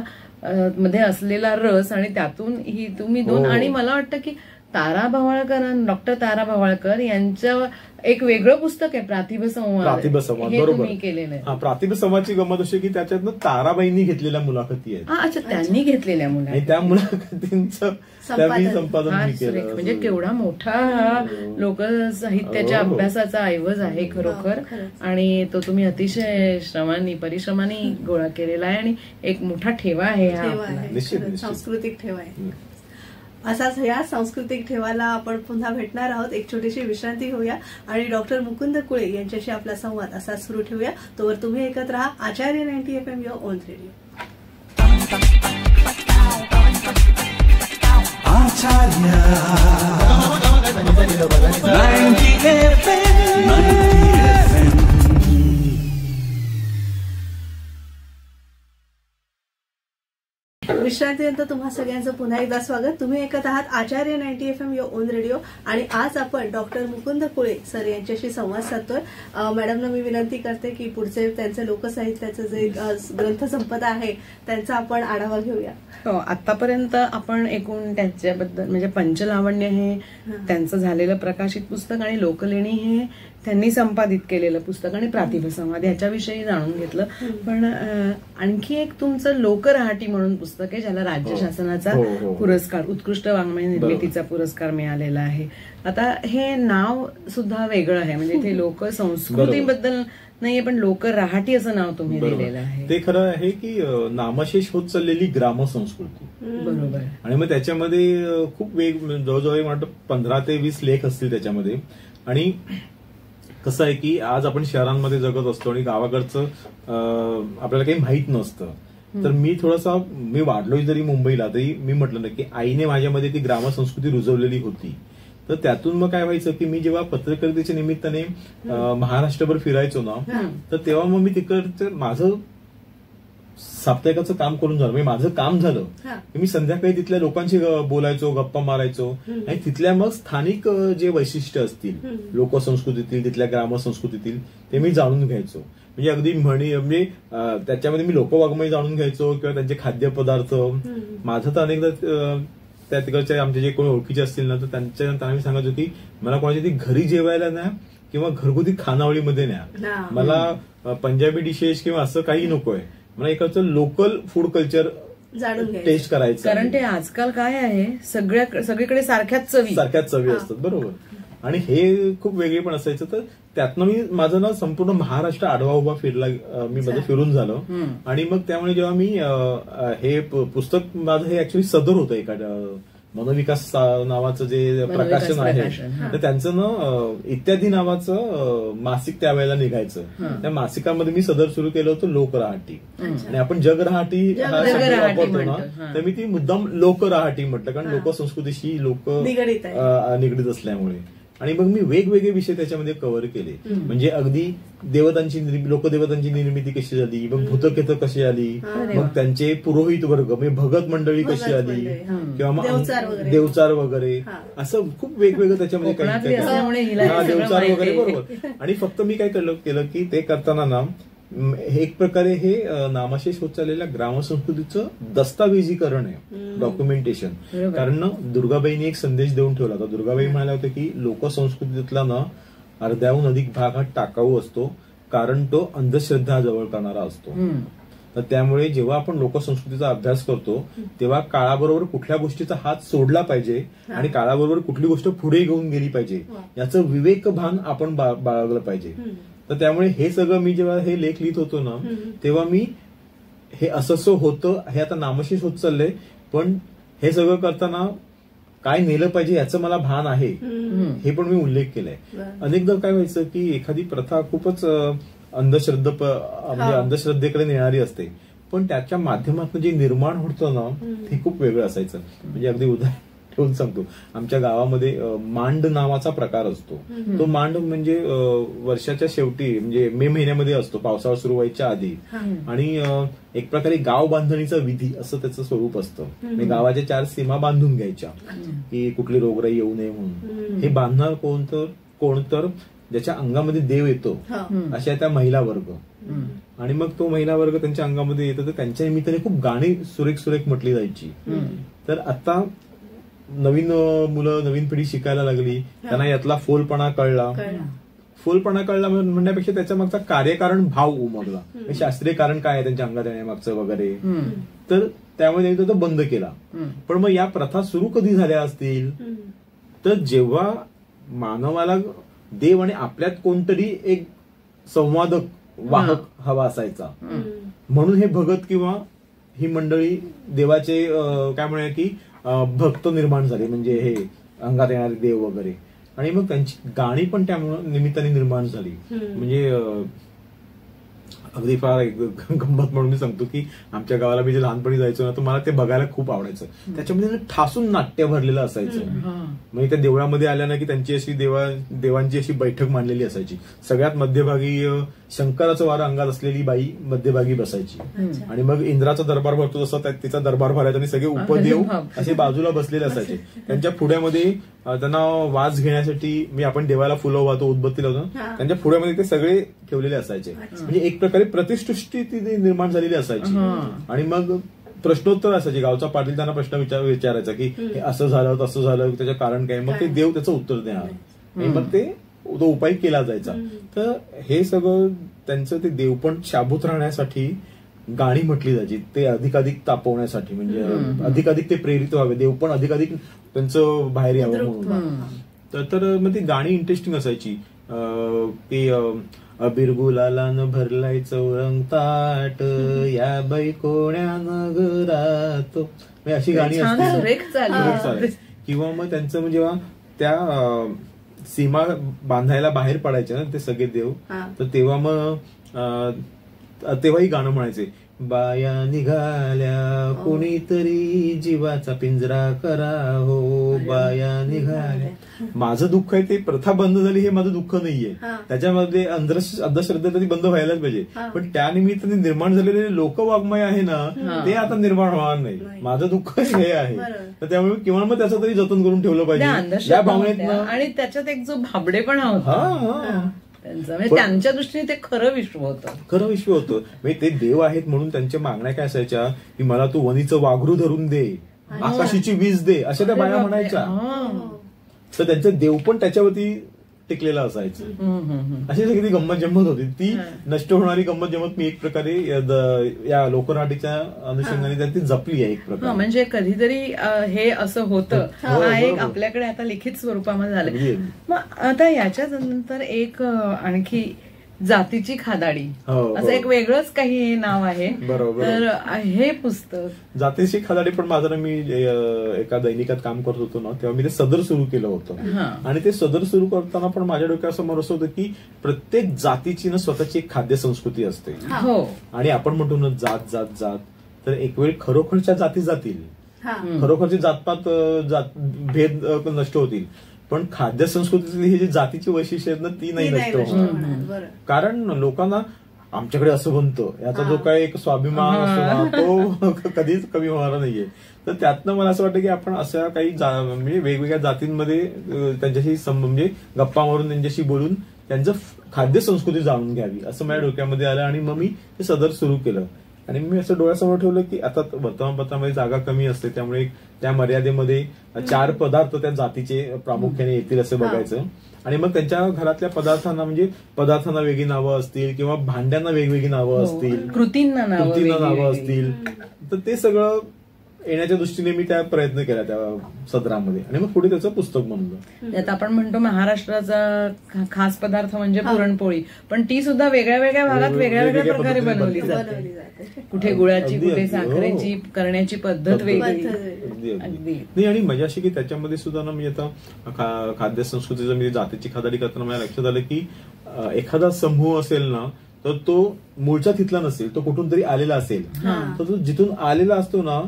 मध्ये असलेला रस आणि त्यातून ही तुम्ही दोन, आणि मला वाटतं की तारा भवाळकर, डॉक्टर तारा भवाळकर यांचं एक वेगळं पुस्तक आहे प्रातिभ संवाद, बरोबर केलेलं आहे. प्रातिभ संवादची गंमत अशी की त्याच्यातनं ताराबाईंनी घेतलेल्या मुलाखती आहेत. अच्छा, त्यांनी घेतलेल्या मुलाखती, त्या मुलाखतींचं संपादन केलं. म्हणजे केवढा मोठा लोकसाहित्याच्या अभ्यासाचा ऐवज आहे खरोखर, आणि तो तुम्ही अतिशय परिश्रमाने गोळा केलेला आहे आणि एक मोठा ठेवा आहे हा सांस्कृतिक ठेवा आहे. असाच या सांस्कृतिक ठेवाला आपण पुन्हा भेटणार आहोत. एक छोटीशी विश्रांती घेऊया आणि डॉक्टर मुकुंद कुळे यांच्याशी आपला संवाद असा सुरू ठेवूया. तोवर तुम्ही ऐकत राहा आचार्य 90 FM युअर ओन रेडिओ. विश्रांतीनंतर तुम्हा सगळ्यांचं पुन्हा एकदा स्वागत. तुम्ही ऐकत आहात आचार्य 90 FM युअर ओन रेडिओ आणि आज आपण डॉक्टर मुकुंद कुळे सर यांच्याशी संवाद साधतोय. मॅडमना मी विनंती करते की पुढचे त्यांचं लोकसाहित्याचं जे ग्रंथसंपदा आहे त्यांचा आपण आढावा घेऊया. हो, आतापर्यंत आपण एकूण त्यांच्याबद्दल म्हणजे पंचलावण्य हे त्यांचं झालेलं प्रकाशित पुस्तक आणि लोकलेणी हे त्यांनी संपादित केलेलं पुस्तक आणि प्रातिभ संवाद याच्याविषयी जाणून घेतलं. पण आणखी एक तुमचं लोकरहाटी म्हणून पुस्तक आहे ज्याला राज्य शासनाचा पुरस्कार, उत्कृष्ट वाङ्मय निर्मितीचा पुरस्कार मिळालेला आहे. आता हे नाव सुद्धा वेगळं आहे, म्हणजे ते लोकसंस्कृतीबद्दल नाहीये पण लोकरहाटी असं नाव तुम्ही दिलेलं आहे. ते खरं आहे की नामशेष होत चाललेली ग्रामसंस्कृती, बरोबर. आणि मग त्याच्यामध्ये खूप जवळजवळ मला 15 ते 20 लेख असतील त्याच्यामध्ये. आणि कसं आहे की आज आपण शहरांमध्ये जगत असतो आणि गावाकडचं आपल्याला काही माहित नसतं. तर मी वाढलोय जरी मुंबईला तरी मी म्हटलं ना की आईने माझ्यामध्ये ती ग्रामसंस्कृती रुजवलेली होती. तर त्यातून मग काय व्हायचं की मी जेव्हा पत्रकारितेच्या निमित्ताने महाराष्ट्रभर फिरायचो ना, तर तेव्हा मग मी तिकडचं माझं साप्ताहिकाचं काम करून झालं, म्हणजे माझं काम झालं की मी संध्याकाळी तिथल्या लोकांशी बोलायचो, गप्पा मारायचो आणि तिथल्या मग स्थानिक जे वैशिष्ट्य असतील लोकसंस्कृतीतील, तिथल्या ग्रामसंस्कृतीतील ते मी जाणून घ्यायचो. म्हणजे अगदी म्हणजे त्याच्यामध्ये मी लोकवाङ्मय जाणून घ्यायचो किंवा त्यांचे खाद्यपदार्थ. माझं तर अनेकदा त्या तिकडच्या आमचे जे कोणी ओळखीचे असतील ना, तर त्यांना मी सांगायचो की मला कोणाच्या घरी जेवायला न्या किंवा घरगुती खानावळीमध्ये न्या, मला पंजाबी डिशेस किंवा असं काही नकोय, मला इकडचं लोकल फूड कल्चर टेस्ट करायचं. कारण ते आजकाल काय आहे, सगळीकडे सारख्याच चवी असतात. बरोबर. आणि हे खूप वेगळे पण असायचं. तर त्यातनं मी माझं ना संपूर्ण महाराष्ट्र आडवा उभा फिरला, मी माझं फिरून झालो. आणि मग त्यामुळे जेव्हा मी हे पुस्तक माझं हे ऍक्च्युली सदर होतं एका मनोविकास नावाचं जे प्रकाशन आहे, तर त्यांचं ना इत्यादी नावाचं मासिक त्यावेळेला निघायचं. त्या मासिकामध्ये मी सदर सुरू केलं होतं लोकरहाटी. आणि आपण जगरहाटी हा शब्द वापरतो ना, तर मी ती मुद्दाम लोकरहाटी म्हटलं, कारण लोकसंस्कृतीशी लोक निगडीत असल्यामुळे. आणि मग मी वेगवेगळे विषय त्याच्यामध्ये कव्हर केले. म्हणजे अगदी लोकदेवतांची निर्मिती कशी झाली, मग भूतकेत कशी आली, मग त्यांचे पुरोहित वर्ग म्हणजे भगत मंडळी कशी आली, किंवा मग देवचार वगैरे, असं खूप वेगवेगळं त्याच्यामध्ये काही देवचार वगैरे. बरोबर. आणि फक्त मी काय केलं की ते करताना ना हे एक प्रकारे हे नामाशेष होत चाललेल्या ग्रामसंस्कृतीचं दस्तावेजीकरण आहे, डॉक्युमेंटेशन. कारण ना दुर्गाबाईंनी एक संदेश देऊन ठेवला होता. दुर्गाबाई म्हणाल्या होत्या की लोकसंस्कृतीतला ना अर्ध्याहून अधिक भाग हा टाकाऊ असतो, कारण तो अंधश्रद्धा जवळ करणारा असतो. तर त्यामुळे जेव्हा आपण लोकसंस्कृतीचा अभ्यास करतो तेव्हा काळाबरोबर कुठल्या गोष्टीचा हात सोडला पाहिजे आणि काळाबरोबर कुठली गोष्ट पुढे घेऊन गेली पाहिजे याचं विवेकभान आपण बाळगलं पाहिजे. तर त्यामुळे हे सगळं मी जेव्हा हे लेख लिहित होतो ना, तेव्हा मी हे असं होतं, हे आता नामशेष होत चाललंय, पण हे सगळं करताना काय नेलं पाहिजे याचं मला भान आहे, हे पण मी उल्लेख केलाय. अनेकदा काय व्हायचं की एखादी प्रथा खूपच म्हणजे अंधश्रद्धेकडे नेणारी असते, पण त्याच्या माध्यमातून जे निर्माण होतं ना ते खूप वेगळं असायचं. म्हणजे अगदी उदाहरण ठेवून सांगतो, आमच्या गावामध्ये मांड नावाचा प्रकार असतो. तो मांड म्हणजे वर्षाच्या शेवटी म्हणजे मे महिन्यामध्ये असतो, पावसाळा सुरू व्हायच्या आधी. आणि एक प्रकारे गाव बांधणीचा विधी असं त्याचं स्वरूप असतं. म्हणजे गावाच्या 4 सीमा बांधून घ्यायच्या की कुठली रोगराई येऊ नये म्हणून. हे बांधणार कोण तर ज्याच्या अंगामध्ये देव येतो अशा त्या महिला वर्ग. आणि मग तो महिला वर्ग त्यांच्या अंगामध्ये येतो, तर त्यांच्या निमित्ताने खूप गाणी सुरेख म्हटली जायची. तर आता नवीन मुलं, नवीन पिढी शिकायला लागली, त्यांना यातला फोलपणा कळला म्हणण्यापेक्षा त्याच्या मागचा कार्यकारण भाव उमगला, शास्त्रीय कारण काय आहे त्यांच्या अंगात येण्यामागचं वगैरे. तर त्यामुळे तो बंद केला. पण मग या प्रथा सुरू कधी झाल्या असतील, तर जेव्हा मानवाला देव आणि आपल्यात कोणतरी एक संवादक वाहक हवा असायचा, म्हणून हे भगत किंवा ही मंडळी देवाचे काय म्हणूया की भक्त निर्माण झाले, म्हणजे हे अंगात येणारे देव वगैरे. आणि मग त्यांची गाणी पण त्यामुळे निमित्ताने निर्माण झाली. म्हणजे अगदी फार गंमत म्हणून मी सांगतो की आमच्या गावाला मी जे लहानपणी जायचो ना, तर मला ते बघायला खूप आवडायचं. त्याच्यामध्ये ठासून नाट्य भरलेलं असायचं. म्हणजे त्या देवळामध्ये आल्या ना की त्यांची अशी देवांची अशी बैठक मांडलेली असायची. सगळ्यात मध्यभागी शंकराचं वारं अंगात असलेली बाई मध्यभागी बसायची. आणि मग इंद्राचा दरबार भरतो तसा तिचा दरबार भरायचा आणि सगळे उपदेव असे बाजूला बसलेले असायचे. त्यांच्या पुढ्यामध्ये त्यांना वास घेण्यासाठी मी आपण देवाला फुलं वाहतो, उदबत्ती लावतो, त्यांच्या पुढ्यामध्ये ते सगळे ठेवलेले असायचे. म्हणजे एक प्रकारे प्रतिसृष्टी ती निर्माण झालेली असायची. आणि मग प्रश्नोत्तर असायचे. गावचा पाटील त्यांना प्रश्न विचारायचा की हे असं झालं तसं झालं, त्याचं कारण काय, मग ते देव त्याचं उत्तर देणार आणि मग तो उपाय केला जायचा. तर हे सगळं त्यांचं ते देवपण शाबूत राहण्यासाठी गाणी म्हटली जायची, ते अधिकाधिक तापवण्यासाठी, म्हणजे अधिकाधिक ते प्रेरित व्हावे, देवपण अधिकाधिक त्यांचं बाहेर यावं म्हणून. तर मग ती गाणी इंटरेस्टिंग असायची की अबीर गुलालानं भरलाय चौरंग ताट, या बाई कोण्यानं घरात, अशी गाणी असते. किंवा मग त्यांचं म्हणजे जेव्हा त्या सीमा बांधायला बाहेर पडायचे ना ते सगळे देव, तर तेव्हा मग तेव्हाही गाणं म्हणायचे बाया निघाल्या कोणीतरी जीवाचा पिंजरा करा हो, बाया निघाल्या. माझं दुःख आहे ते प्रथा बंद झाली हे माझं दुःख नाहीये, त्याच्यामध्ये अंधश्रद्धा तरी बंद व्हायलाच पाहिजे, पण त्यानिमित्ताने निर्माण झालेले लोकवाङ्मय आहे ना ते आता निर्माण होणार नाही. माझं दुःख हे आहे, तर त्यामुळे किंवा मग त्याचं तरी जतन करून ठेवलं पाहिजे या भावनेतनं. आणि त्याच्यात एक जो भाबडेपणा होता म्हणजे त्यांच्या दृष्टीने ते खरं विश्व होतं. म्हणजे ते देव आहेत म्हणून त्यांच्या मागण्या काय असायच्या की मला तू वनीचं वाघरू धरून दे, आकाशीची वीज दे, अशा त्या बाया म्हणायच्या. तर त्यांचं देव पण त्याच्यावरती टिकलेला असायचं. अशी सगळी गंमत जम्मत होती, ती नष्ट होणारी गंमत जम्मत मी एक प्रकारे या लोकनाट्याच्या अनुषंगाने त्यांनी जपली आहे एक प्रकारे. म्हणजे कधीतरी हे असं होतं, हा एक आपल्याकडे आता लिखित स्वरूपामध्ये झालं. मग आता याच्याच नंतर एक आणखी जातीची खादाडी असं एक वेगळंच काही नाव आहे. तर हे पुस्तक जातीची खादाडी पण माझं मी एका दैनिकात काम करत होतो ना तेव्हा मी ते सदर सुरू केलं होतं. आणि ते सदर सुरू करताना पण माझ्या डोक्यासमोर असं होतं की प्रत्येक जातीची ना स्वतःची एक खाद्य संस्कृती असते. आणि आपण म्हणतो ना जात जात जात, तर एक वेळ खरोखरच्या जाती जातील, खरोखरचे जातपात भेद नष्ट होतील, पण खाद्य संस्कृतीतली ही जी जातीची वैशिष्ट्य आहेत ना ती नाही नष्ट होणार. कारण लोकांना आमच्याकडे असं बनतं याचा जो काही एक स्वाभिमान असतो तो कधीच कमी होणार नाहीये. तर त्यातनं मला असं वाटतं की आपण अशा काही म्हणजे वेगवेगळ्या जातींमध्ये त्यांच्याशी म्हणजे गप्पा मारून त्यांच्याशी बोलून त्यांचं खाद्य संस्कृती जाणून घ्यावी असं माझ्या डोक्यामध्ये आलं. आणि मग मी ते सदर सुरू केलं. आणि मी असं डोळ्यासमोर ठेवलं की आता वर्तमानपत्रामध्ये जागा कमी असते, त्यामुळे त्या मर्यादेमध्ये 4 पदार्थ त्या जातीचे प्रामुख्याने येतील असं बघायचं. आणि मग त्यांच्या घरातल्या पदार्थांना वेगळी नावं असतील किंवा भांड्यांना वेगवेगळी नावं असतील, कृतींना नावं असतील, तर ते सगळं येण्याच्या दृष्टीने मी त्या प्रयत्न केला त्या सदरामध्ये. आणि मग पुढे त्याचं पुस्तक बनलं. त्यात आपण म्हणतो महाराष्ट्राचा खास पदार्थ म्हणजे पुरणपोळी, पण ती सुद्धा वेगळ्या वेगळ्या भागात वेगळ्या वेगळ्या प्रकारे बनवली जाते. कुठे गुळाची, कुठे साखरेची करण्याची पद्धत वेगळी. नाही, आणि मजा अशी की त्याच्यामध्ये सुद्धा ना मी आता खाद्य संस्कृतीचं मी जातीची खादाडी करताना मला लक्षात आलं की एखादा समूह असेल ना तर तो मूळचा तिथला नसेल, तो कुठून तरी आलेला असेल, तर तो जिथून आलेला असतो ना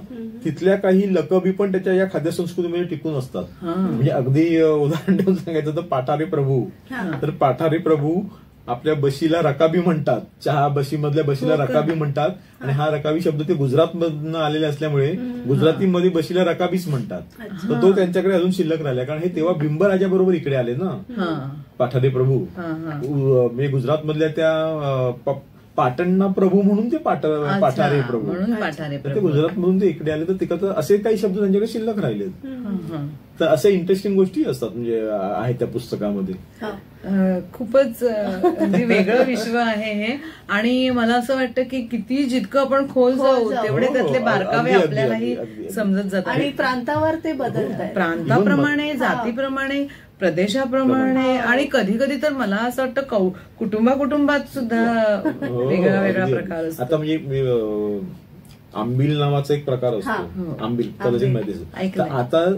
तिथल्या काही लकबी पण त्याच्या या खाद्य संस्कृतीमध्ये टिकून असतात. म्हणजे अगदी उदाहरण देऊन सांगायचं तर पाठारे प्रभू, तर पाठारे प्रभू आपल्या बशीला रकाबी म्हणतात, चहा बशी मधल्या बशीला रकाबी म्हणतात. आणि हा रकाबी शब्द ते गुजरात मधनं आलेले असल्यामुळे गुजरातीमध्ये बशीला रकाबीच म्हणतात. तर तो त्यांच्याकडे अजून शिल्लक राहिला, कारण हे तेव्हा बिंबराजा बरोबर इकडे आले ना पाठारे प्रभू. म्हणजे गुजरात मधल्या त्या पाटणना प्रभू म्हणून ते पाठारे प्रभू, ते गुजरात मधून ते इकडे आले, तर तिकडे असे काही शब्द त्यांच्याकडे शिल्लक राहिलेत. तर असे इंटरेस्टिंग गोष्टी असतात म्हणजे आहेत त्या पुस्तकामध्ये. खूपच वेगळं विश्व आहे हे. आणि मला असं वाटतं की किती जितकं आपण खोल जाऊ तेवढे त्यातले बारकावे आपल्यालाही समजत जातात. आणि प्रांतावर ते बदलतात, प्रांताप्रमाणे, जातीप्रमाणे, प्रदेशाप्रमाणे, आणि कधी कधी तर मला असं वाटतं कुटुंबात सुद्धा वेगळा वेगळा प्रकार असतो. आता म्हणजे आंबील नावाचा एक प्रकार असतो, आंबील कदाचित माहिती. आता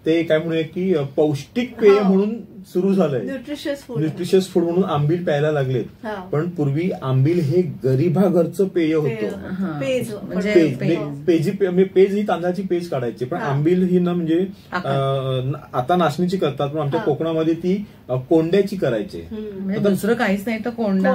ते काय म्हणूया की पौष्टिक पेय म्हणून सुरू झालंय, न्यूट्रिशियस फूड म्हणून आंबील प्यायला लागलेत. पण पूर्वी आंबील हे गरीबा घरचं पेय होतं. पेज ही तांदळाची पेज काढायची, पण आंबील ही ना म्हणजे आता नाचणीची करतात, पण आमच्या कोकणामध्ये ती कोंड्याची करायची. दुसरं काहीच नाही तर कोंडा.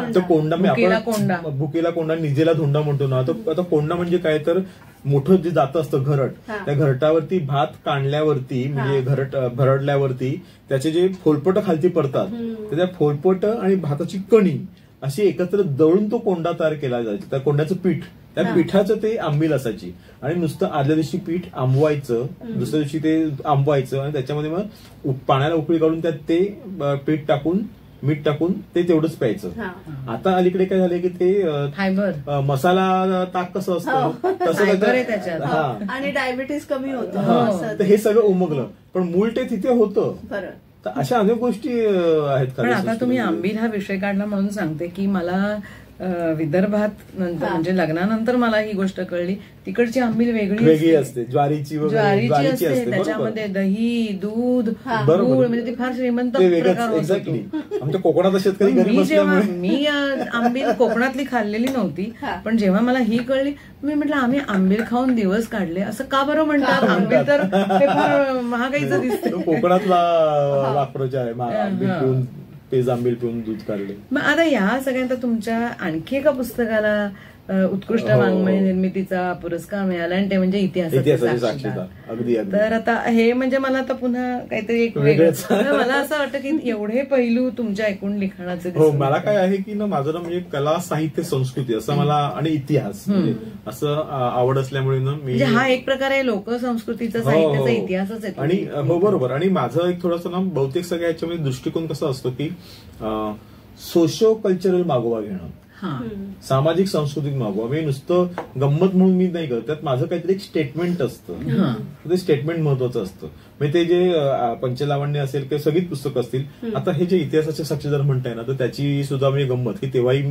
भुकेला कोंडा, निजेला धोंडा म्हणतो ना. आता कोंडा म्हणजे काय तर मोठं जे जातं असतं घरट, त्या घरटावरती भात काढल्यावरती म्हणजे भरडल्यावरती त्याचे जे फोलपट खालती पडतात, तर त्या फोलपट आणि भाताची कणी अशी एकत्र दळून तो कोंडा तयार केला जायचा. त्या कोंड्याचं पीठ, त्या पिठाचं ते आंबील असायची. आणि नुसतं आदल्या दिवशी पीठ आंबवायचं, दुसऱ्या दिवशी ते आंबवायचं, आणि त्याच्यामध्ये मग पाण्याला उकळी काढून त्यात ते पीठ टाकून मीठ टाकून ते तेवढंच प्यायचं. आता अलीकडे काय झालंय की ते फायबर मसाला ताक कसं असतं तसं, आणि डायबिटीस कमी होतं, हे सगळं उमगलं, पण मूळ ते तिथे होतं. तर अशा अनेक गोष्टी आहेत. पण आता तुम्ही आंबील हा विषय काढला म्हणून सांगते की मला विदर्भात नंतर म्हणजे लग्नानंतर मला ही गोष्ट कळली, तिकडची आंबील वेगळी असते, ज्वारीची असते, त्याच्यामध्ये दही, दूध, गूळ, म्हणजे ती फार श्रीमंत प्रकार असतो. आमच्या कोकणात शेतकरी मी आंबील कोकणातली खाल्लेली नव्हती, पण जेव्हा मला ही कळली, मी म्हटलं आम्ही आंबील खाऊन दिवस काढले, असं का बरं म्हणतात? आंबील तर हे फार महागाईचं दिसतं. कोकणातला वापरायचा आहे आंबील पिऊन, तेज आंबील पिऊन दूध काढले. मग आता या सगळ्यांचा तुमच्या आणखी एका पुस्तकाला उत्कृष्ट वाङ्मय निर्मितीचा पुरस्कार मिळाला, आणि ते म्हणजे इतिहासाचे साक्षीदार. अगदी. तर आता हे म्हणजे मला आता पुन्हा काहीतरी एक वेगळंच मला असं वाटतं की एवढे पैलू तुमच्या एकूण लिखाणाचे. हो, मला काय आहे की ना, माझं ना म्हणजे कला, साहित्य, संस्कृती असं मला, आणि इतिहास असं आवड असल्यामुळे ना मी, हा एक प्रकारे लोकसंस्कृतीचा साहित्याचा इतिहासच आहे. आणि हो बरोबर. आणि माझं एक थोडंसं ना बहुतेक सगळ्या याच्यामध्ये दृष्टिकोन कसा असतो की सोशो कल्चरल मागोवा घेणं, सामाजिक सांस्कृतिक मागोवा. मी नुसतं गंमत म्हणून मी नाही करत, त्यात माझं काहीतरी एक स्टेटमेंट असतं, ते स्टेटमेंट महत्वाचं असतं. म्हणजे ते जे पंचलावण्य असेल किंवा सगळीच पुस्तकं असतील, आता हे जे इतिहासाचे साक्षीदार म्हणताय ना, तर त्याची सुद्धा मी गंमत की तेव्हाही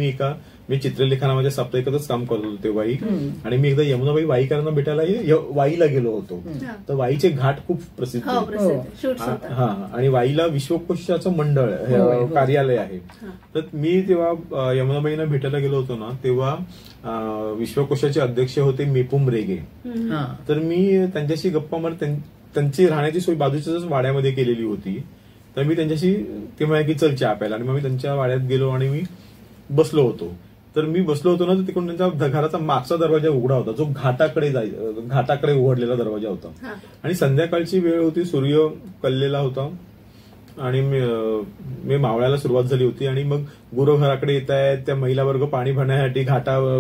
मी चित्रलेखना माझ्या साप्ताहिकातच काम करत होतो तेव्हाही, आणि मी एकदा यमुनाबाई वाईकरांना भेटायला वाईला गेलो होतो. तर वाईचे घाट खूप प्रसिद्ध हा, आणि वाईला विश्वकोशाचं मंडळ कार्यालय आहे. तर मी तेव्हा यमुनाबाईंना भेटायला गेलो होतो ना, तेव्हा विश्वकोशाचे अध्यक्ष होते मेपुम रेगे. तर मी त्यांच्याशी गप्पा मारत, त्यांची राहण्याची सोय बाजूच्याच वाड्यामध्ये केलेली होती. तर मी त्यांच्याशी ते म्हणाले की चल चहा प्यायला, आणि मग मी त्यांच्या वाड्यात गेलो आणि मी बसलो होतो. तर मी बसलो होतो ना, तर तिकडून त्यांच्या घराचा मागचा दरवाजा उघडा होता, जो घाटाकडे उघडलेला दरवाजा होता. आणि संध्याकाळची वेळ होती, सूर्य कललेला होता, आणि मी मावळायला सुरुवात झाली होती. आणि मग गुरु घराकडे येत आहेत, त्या महिला वर्ग पाणी भरण्यासाठी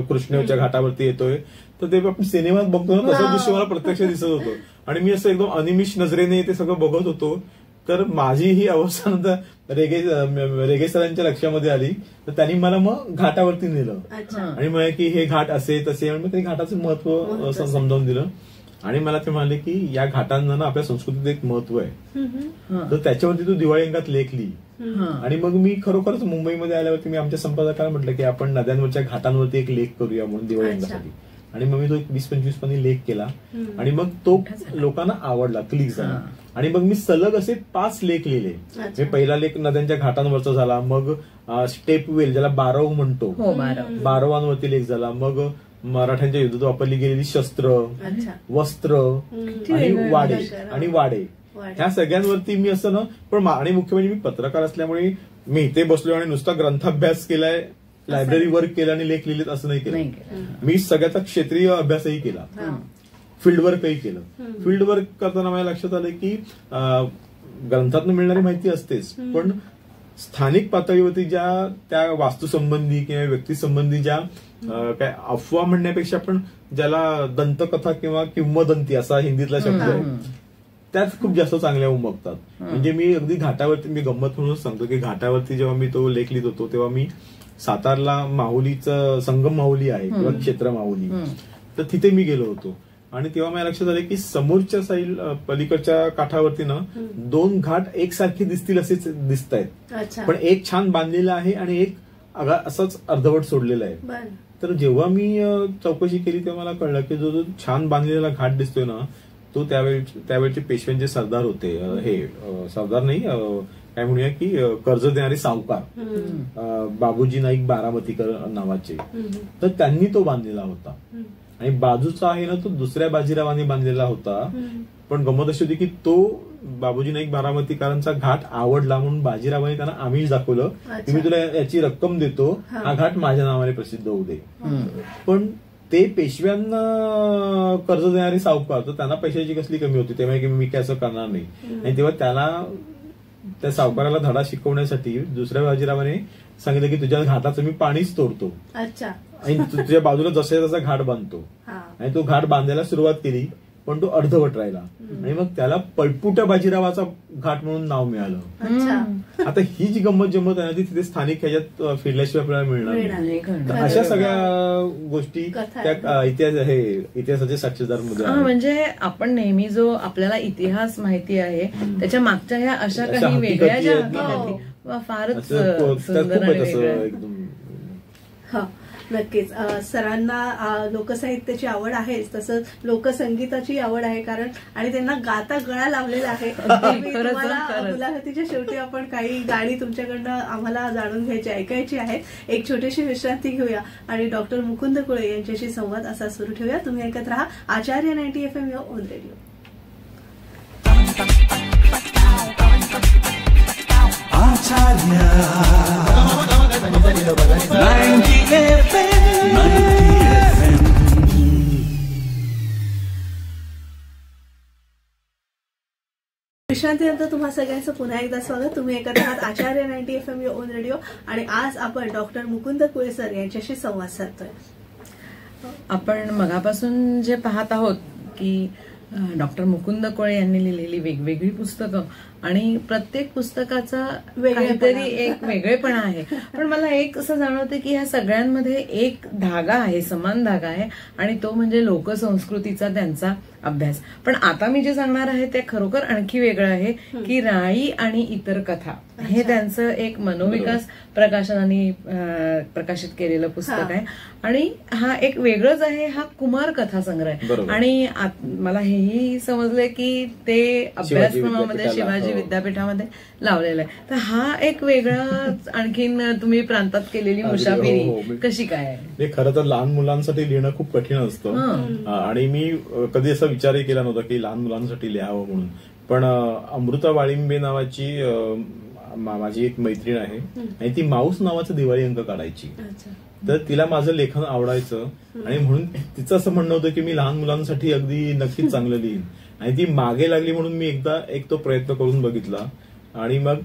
कृष्णेच्या घाटावरती येतोय. तर ते आपण सिनेमात बघतो ना, तसं दृश्य मला प्रत्यक्ष दिसत होतं. आणि मी असं एकदम अनिमिष नजरेने ते सगळं बघत होतो. तर माझी ही अवस्था नंतर रेगे सरांच्या लक्षामध्ये आली. तर त्यांनी मला मग घाटावरती नेलं, आणि म्हणाले की हे घाट असे तसे, आणि मग ते घाटाचं महत्व समजावून दिलं. आणि मला ते म्हणाले की या घाटांना ना आपल्या संस्कृतीत एक महत्व आहे, तर त्याच्यावरती तू दिवाळी अंगात लेख लिही. आणि मग मी खरोखरच मुंबईमध्ये आल्यावरती मी आमच्या संपादकाला म्हटलं की आपण नद्यांवरच्या घाटांवरती एक लेख करूया म्हणून दिवाळी अंगासाठी. आणि मग मी तो 20-25 पानी लेख केला, आणि मग तो लोकांना आवडला, क्लिक झाला. आणि मग मी सलग असे 5 लेख लिहिले. पहिला लेख नद्यांच्या घाटांवरचा झाला, मग स्टेप वेल ज्याला बारव म्हणतो, बारवांवरती लेख झाला. मग मराठ्यांच्या युद्धात वापरली गेलेली शस्त्र, वस्त्र आणि वाडे ह्या सगळ्यांवरती मी असं ना, पण आणि मुख्य म्हणजे मी पत्रकार असल्यामुळे मी इथे बसलो आणि नुसता ग्रंथाभ्यास केलाय, लायब्ररी वर्क केलं आणि लेख लिहिलेत असं नाही केलं. मी सगळ्याचा क्षेत्रीय अभ्यासही केला, फील्ड वर्कही केलं. फील्ड वर्क करताना माझ्या लक्षात आलं की ग्रंथातून मिळणारी माहिती असतेच, पण स्थानिक पातळीवरती ज्या त्या वास्तूसंबंधी किंवा व्यक्तीसंबंधी ज्या काय अफवा म्हणण्यापेक्षा पण ज्याला दंतकथा किंवा किंवदंती असा हिंदीतला शब्द आहे, त्याच खूप जास्त चांगल्या उमगतात. म्हणजे मी अगदी घाटावरती, मी गंमत म्हणून सांगतो की घाटावरती जेव्हा मी तो लेख लिहित होतो तेव्हा मी सातारला माहुलीचं संगम माहुली आहे किंवा क्षेत्र माहुली, तर तिथे मी गेलो होतो. आणि तेव्हा माझ्या लक्षात आलं की समोरच्या साईड पलीकडच्या काठावरती ना 2 घाट एकसारखे दिसतील असेच दिसत आहेत, पण एक छान बांधलेला आहे आणि एक असंच अर्धवट सोडलेला आहे. तर जेव्हा मी चौकशी केली तेव्हा मला कळलं की जो छान बांधलेला घाट दिसतोय ना, तो त्यावेळचे पेशव्यांचे सरदार होते. हे सरदार नाही, काय म्हणूया की कर्ज देणारे सावकार, बाबूजी नाईक बारामतीकर नावाचे. तर त्यांनी तो बांधलेला होता. आणि बाजूचा आहे ना, तो दुसऱ्या बाजीरावांनी बांधलेला होता. पण गंमत अशी होती की तो बाबूजी नाईक बारामतीकरांचा घाट आवडला म्हणून बाजीरावांनी त्यांना आमिष दाखवलं की मी तुला याची रक्कम देतो, हा घाट माझ्या नावाने प्रसिद्ध होऊ दे. पण ते पेशव्यांना कर्ज देणारे सावकार, तर त्यांना पैशाची कसली कमी होती, तेव्हा की मी काय असं करणार नाही. आणि तेव्हा त्याला त्या सावकाराला धडा शिकवण्यासाठी दुसऱ्या बाजीरावाने सांगितलं की तुझ्या घाटाचं मी पाणीच तोडतो आणि तुझ्या बाजूला जसा तसा घाट बांधतो. आणि तो घाट बांधायला सुरुवात केली, पण तो अर्धवट राहिला. आणि मग त्याला पळपुटा बाजीरावाचा घाट म्हणून नाव मिळालं. आता ही जी गंमत जमत आहे ना, ती तिथे स्थानिक ह्याच्यात फिरल्याशिवाय आपल्याला मिळणार नाही. अशा सगळ्या गोष्टी त्या इतिहासाचे साक्षीदार मध्ये. म्हणजे आपण नेहमी जो आपल्याला इतिहास माहिती आहे त्याच्या मागच्या ह्या अशा काही वेगळ्या ज्या फारच सुंदर आणि वेगळ्या. नक्कीच. सरांना लोकसाहित्याची आवड आहेच, तसंच लोकसंगीताची आवड आहे, कारण आणि त्यांना गाता गळा लावलेला आहे. तुम्हाला मुलाखतीच्या शेवटी आपण काही गाणी तुमच्याकडनं आम्हाला जाणून घ्यायची, ऐकायची आहेत. एक छोटीशी विश्रांती घेऊया आणि डॉक्टर मुकुंद कुळे यांच्याशी संवाद असा सुरू ठेवूया. तुम्ही ऐकत राहा आचार्य 90 FM युअर ओन रेडिओ. विश्रांतीनंतर तुम्हा सगळ्यांचं पुन्हा एकदा स्वागत. तुम्ही ऐकत आहात आचार्य 90 FM युअर ओन रेडिओ आणि आज आपण डॉक्टर मुकुंद कुळे सर यांच्याशी संवाद साधतोय. आपण मगापासून जे पाहत आहोत की डॉक्टर मुकुंद कुळे यांनी लिहिलेली वेगवेगळी पुस्तकं आणि प्रत्येक पुस्तकाचा काहीतरी एक वेगळेपणा आहे. पण मला एक असं जाणवतं की ह्या सगळ्यांमध्ये एक धागा आहे, समान धागा आहे, आणि तो म्हणजे लोकसंस्कृतीचा त्यांचा अभ्यास. पण आता मी जे सांगणार आहे ते खरोखर आणखी वेगळं आहे की राई आणि इतर कथा हे त्यांचं एक मनोविकास प्रकाशनाने प्रकाशित केलेलं पुस्तक आहे. आणि हा एक वेगळंच आहे, हा कुमार कथा संग्रह. आणि मला हेही समजलंय की ते अभ्यासक्रमामध्ये शिवाजी विद्यापीठामध्ये लावलेला आहे. तर हा एक वेगळा आणखीन तुम्ही प्रांतात केलेली मुसाफिरी कशी काय आहे? खरं तर लहान मुलांसाठी लिहिणं खूप कठीण असतं आणि मी कधी असा विचारही केला नव्हता की लहान मुलांसाठी लिहावं म्हणून. पण अमृता वाळिंबे नावाची माझी एक मैत्रीण आहे आणि ती माऊस नावाचा दिवाळी अंक काढायची. तर तिला माझं लेखन आवडायचं आणि म्हणून तिचं असं म्हणणं होतं की मी लहान मुलांसाठी अगदी नक्कीच चांगलं लिहीन. आणि ती मागे लागली म्हणून मी एकदा तो प्रयत्न करून बघितला आणि मग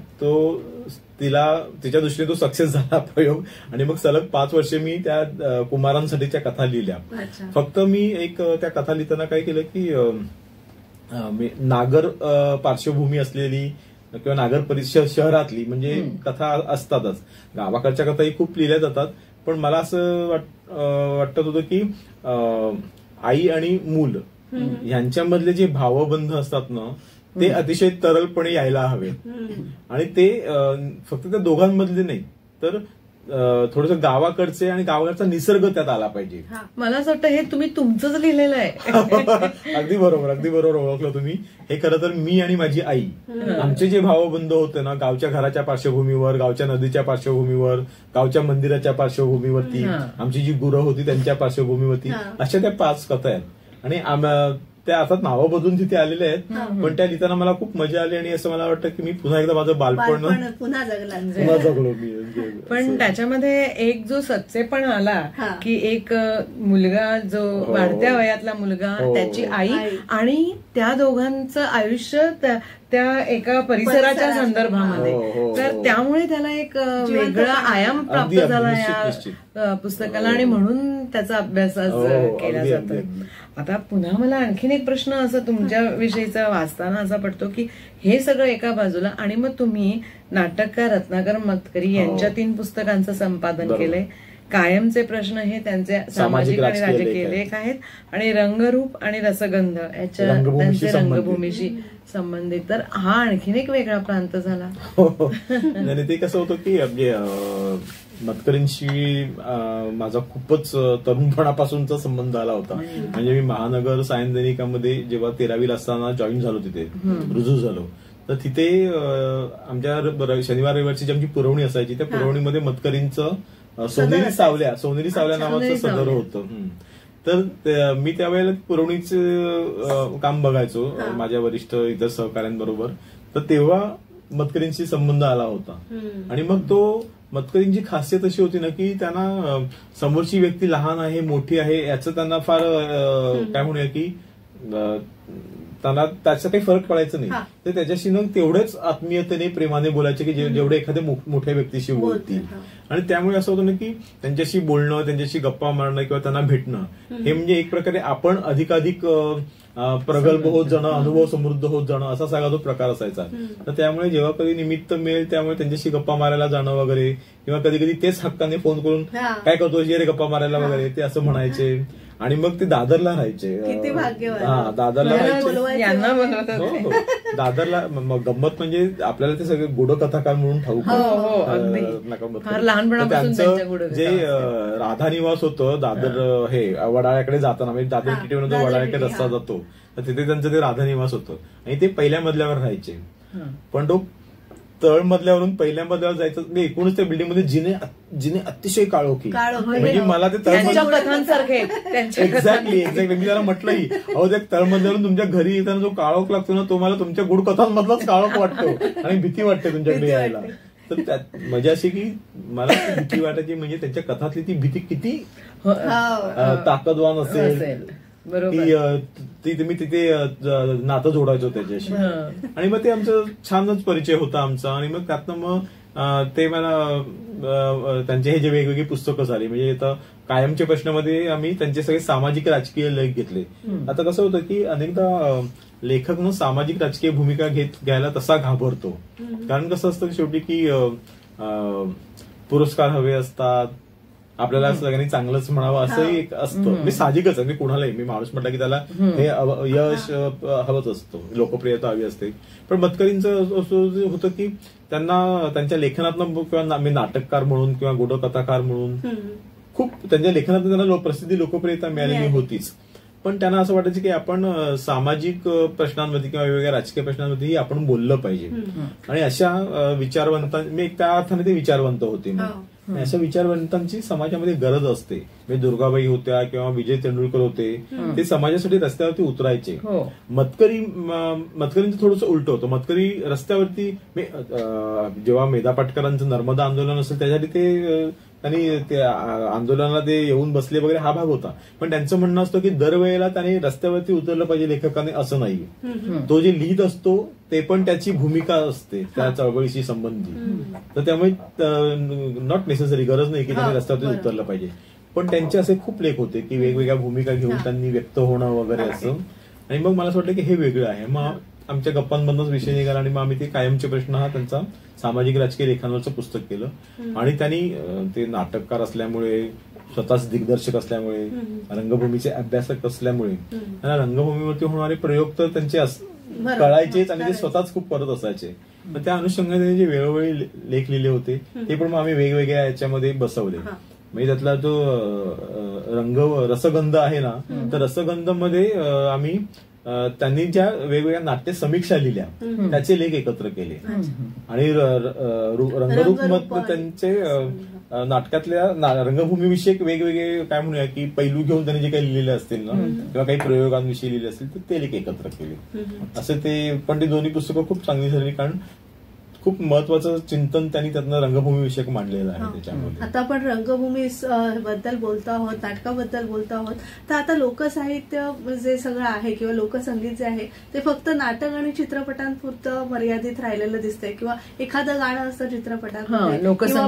तिच्या दृष्टीने तो सक्सेस झाला प्रयोग. आणि मग सलग 5 वर्षे मी त्या कुमारांसाठीच्या कथा लिहिल्या. फक्त मी त्या कथा लिहिताना काय केलं की नागर पार्श्वभूमी असलेली किंवा नागर परिसर शहरातली म्हणजे कथा असतातच. गावाकडच्या कथाही खूप लिहिल्या जातात. पण मला असं वाटत होतं की आई आणि मूल यांच्यामधले जे भावबंध असतात ना ते अतिशय तरलपणे यायला हवे. आणि ते फक्त त्या दोघांमधले नाही तर थोडंसं गावाकडचे आणि गावाकडचा निसर्ग त्यात आला पाहिजे. मला असं वाटतं हे तुम्ही तुमचंच लिहिलेलं आहे. अगदी बरोबर ओळखलं तुम्ही. हे खरं तर मी आणि माझी आई आमचे जे भावबंध होते ना, गावच्या घराच्या पार्श्वभूमीवर, गावच्या नदीच्या पार्श्वभूमीवर, गावच्या मंदिराच्या पार्श्वभूमीवरती, आमची जी गुरं होती त्यांच्या पार्श्वभूमीवरती, अशा त्या 5 कथा आहेत. आणि त्या आता नावं बदलून तिथे आलेल्या आहेत. पण त्या लिहिताना मला खूप मजा आली आणि असं मला वाटतं की मी पुन्हा एकदा माझं बालपण पुन्हा जगलो मी. पण त्याच्यामध्ये एक जो सच्चेपण आला की एक मुलगा, जो वाढत्या वयातला मुलगा, त्याची आई आणि त्या दोघांचं आयुष्य त्या एका परिसराच्या संदर्भामध्ये. तर त्यामुळे त्याला एक वेगळा आयाम प्राप्त झाला या पुस्तकाला आणि म्हणून त्याचा अभ्यास आज केला जातो. आता पुन्हा मला आणखीन एक प्रश्न असा तुमच्या विषयीचा वाचताना असा पडतो की हे सगळं एका बाजूला आणि मग तुम्ही नाटककार रत्नाकर मतकरी यांच्या 3 पुस्तकांचं संपादन केलंय. कायमचे प्रश्न हे त्यांचे सामाजिक आणि राजकीय लेख आहेत आणि रंगरूप आणि रसगंध त्यांचे रंगभूमीशी संबंधित. तर हा आणखीन एक वेगळा प्रांत झाला. ते कसं होतं की मतकरींशी माझा खूपच तरुणपणापासूनचा संबंध आला होता. म्हणजे मी महानगर सायन दैनिकामध्ये जेव्हा 13वीला असताना जॉईन झालो, तिथे रुजू झालो, तर तिथे आमच्या शनिवार रविवारची जी आमची पुरवणी असायची त्या पुरवणीमध्ये मतकरींचं सोनेरी सावल्या नावाचं सदर होतं. तर मी त्यावेळेला पुरवणीचं काम बघायचो माझ्या वरिष्ठ इतर सहकाऱ्यांबरोबर. तर तेव्हा मतकरींशी संबंध आला होता. आणि मग तो मतकरींची खासियत अशी होती ना की त्यांना समोरची व्यक्ती लहान आहे मोठी आहे याचं त्यांना फार काय म्हणूया की त्यांना त्याचा काही फरक पडायचा नाही. तर त्याच्याशी ना तेवढेच आत्मीयतेने प्रेमाने बोलायचे की जेवढे एखाद्या मोठ्या व्यक्तीशी बोलतील. आणि त्यामुळे असं होतं ना की त्यांच्याशी बोलणं, त्यांच्याशी गप्पा मारणं किंवा त्यांना भेटणं हे म्हणजे एक प्रकारे आपण अधिकाधिक प्रगल्भ होत जाणं, अनुभव समृद्ध होत जाणं असा सगळा तो प्रकार असायचा. तर त्यामुळे जेव्हा कधी निमित्त मिळेल त्यामुळे त्यांच्याशी गप्पा मारायला जाणं वगैरे किंवा कधी कधी तेच हक्काने फोन करून काय करतो रे गप्पा मारायला वगैरे ते असं म्हणायचे. आणि मग ते दादरला राहायचे. किती भाग्यवान. दादरला राहायचे. यांना बनवतात दादरला गंमत म्हणजे आपल्याला ते सगळे गुडकथाकार म्हणून ठाऊक त्यांचं जे राधानिवास होतं दादर हे वडाळ्याकडे जाताना म्हणजे दादर किटीवरून जो वडाळ्याकडे रस्ता जातो तर तिथे त्यांचं ते राधानिवास होतं आणि ते पहिल्या मजल्यावर राहायचे. पण तो तळ मधल्यावरून पहिल्या मजल्यावर जायचं म्हणजे एकूणच त्या बिल्डिंगमध्ये जिने अतिशय काळोखी म्हणजे मला ते एक्झॅक्टली मी त्याला म्हटलंही अहो त्या तळमधल्यावरून तुमच्या घरी येताना जो काळोख लागतो ना तो मला तुमच्या गुडकथांमधलाच काळोख वाटतो आणि भीती वाटते तुमच्याकडे यायला. तर त्यात मजा अशी की मला भीती वाटायची म्हणजे त्यांच्या कथातली ती भीती किती ताकदवान असेल ती मी तिथे नातं जोडायचो त्याच्याशी आणि मग ते आमचं छानच परिचय होता आमचा. आणि मग त्यातनं मग ते मला त्यांचे हे जे वेगवेगळी पुस्तकं झाली म्हणजे आता कायमच्या प्रश्नामध्ये आम्ही त्यांचे सगळे सामाजिक राजकीय लेख घेतले. आता कसं होतं की अनेकदा लेखक मग सामाजिक राजकीय भूमिका घ्यायला तसा घाबरतो कारण कसं असतं शेवटी की पुरस्कार हवे असतात आपल्याला सगळ्यांनी चांगलंच म्हणावं असंही एक असतं म्हणजे साहजिकच आहे. कुणालाही मी माणूस म्हटलं की त्याला हे यश हवंच असतं लोकप्रियता हवी असते. पण मतकरींचं असं होतं की त्यांना त्यांच्या लेखनातनं किंवा मी नाटककार म्हणून किंवा गुडकथाकार म्हणून खूप त्यांच्या लेखनातून त्यांना प्रसिद्धी लोकप्रियता मिळालेली होतीच. पण त्यांना असं वाटायचं की आपण सामाजिक प्रश्नांमध्ये किंवा वेगवेगळ्या राजकीय प्रश्नांमध्येही आपण बोललं पाहिजे आणि अशा विचारवंतांनी त्या अर्थाने ते विचारवंत होते. अशा विचारवंतांची समाजामध्ये गरज असते. म्हणजे दुर्गाबाई होत्या किंवा विजय तेंडुलकर होते ते समाजासाठी रस्त्यावरती उतरायचे. मतकरींचं थोडंसं उलट होतं. मतकरी रस्त्यावरती जेव्हा मेधा पाटकरांचं नर्मदा आंदोलन असेल त्यासाठी ते त्यांनी ते आंदोलनाला ते येऊन बसले वगैरे हा भाग होता. पण त्यांचं म्हणणं असतं की दरवेळेला त्यांनी रस्त्यावरती उतरलं पाहिजे लेखकाने असं नाही. तो जे लिहित असतो ते पण त्याची भूमिका असते त्या चळवळीशी संबंधित. तर त्यामुळे नॉट नेसेसरी गरज नाही की त्यांनी रस्त्यावरती उतरलं पाहिजे. पण त्यांचे असे खूप लेख होते की वेगवेगळ्या भूमिका घेऊन त्यांनी व्यक्त होणं वगैरे असं. आणि मग मला असं वाटलं की हे वेगळं आहे. मग आमच्या गप्पांमधूनच विषय निघाला आणि मग आम्ही ते कायमचे प्रश्न हा त्यांचा सामाजिक राजकीय लेखांवरचं पुस्तक केलं. आणि त्यांनी ते नाटककार असल्यामुळे स्वतःच दिग्दर्शक असल्यामुळे रंगभूमीचे अभ्यासक असल्यामुळे त्यांना रंगभूमीवरती होणारे प्रयोग तर त्यांचे कळायचेच आणि ते स्वतःच खूप करत असायचे. मग त्या अनुषंगाने जे वेळोवेळी लेख लिहिले होते ते पण मग आम्ही वेगवेगळ्या याच्यामध्ये बसवले. म्हणजे त्यातला जो रसगंध आहे ना तर रसगंध मध्ये आम्ही त्यांनी ज्या वेगवेगळ्या नाट्य समीक्षा लिहिल्या त्याचे लेख एकत्र केले. आणि रंगरूप मत त्यांचे नाटकातल्या रंगभूमीविषयक वेगवेगळे काय म्हणूया की पैलू घेऊन त्यांनी जे काही लिहिलेले असतील ना किंवा काही प्रयोगांविषयी लिहिले असतील तर ते लेख एकत्र केले. असं ते पण ते दोन्ही पुस्तकं खूप चांगली झाली कारण खूप महत्वाचं चिंतन त्यांनी त्यातनं रंगभूमीविषयक मांडलेलं आहे त्याच्यामध्ये. आता आपण रंगभूमी बद्दल बोलतो आहोत, नाटकाबद्दल बोलतो आहोत, तर आता लोकसाहित्य जे सगळं आहे किंवा लोकसंगीत जे आहे ते फक्त नाटक आणि चित्रपटांपुरतं मर्यादित राहिलेलं दिसतंय किंवा एखादं गाणं असतं चित्रपटांमध्ये किंवा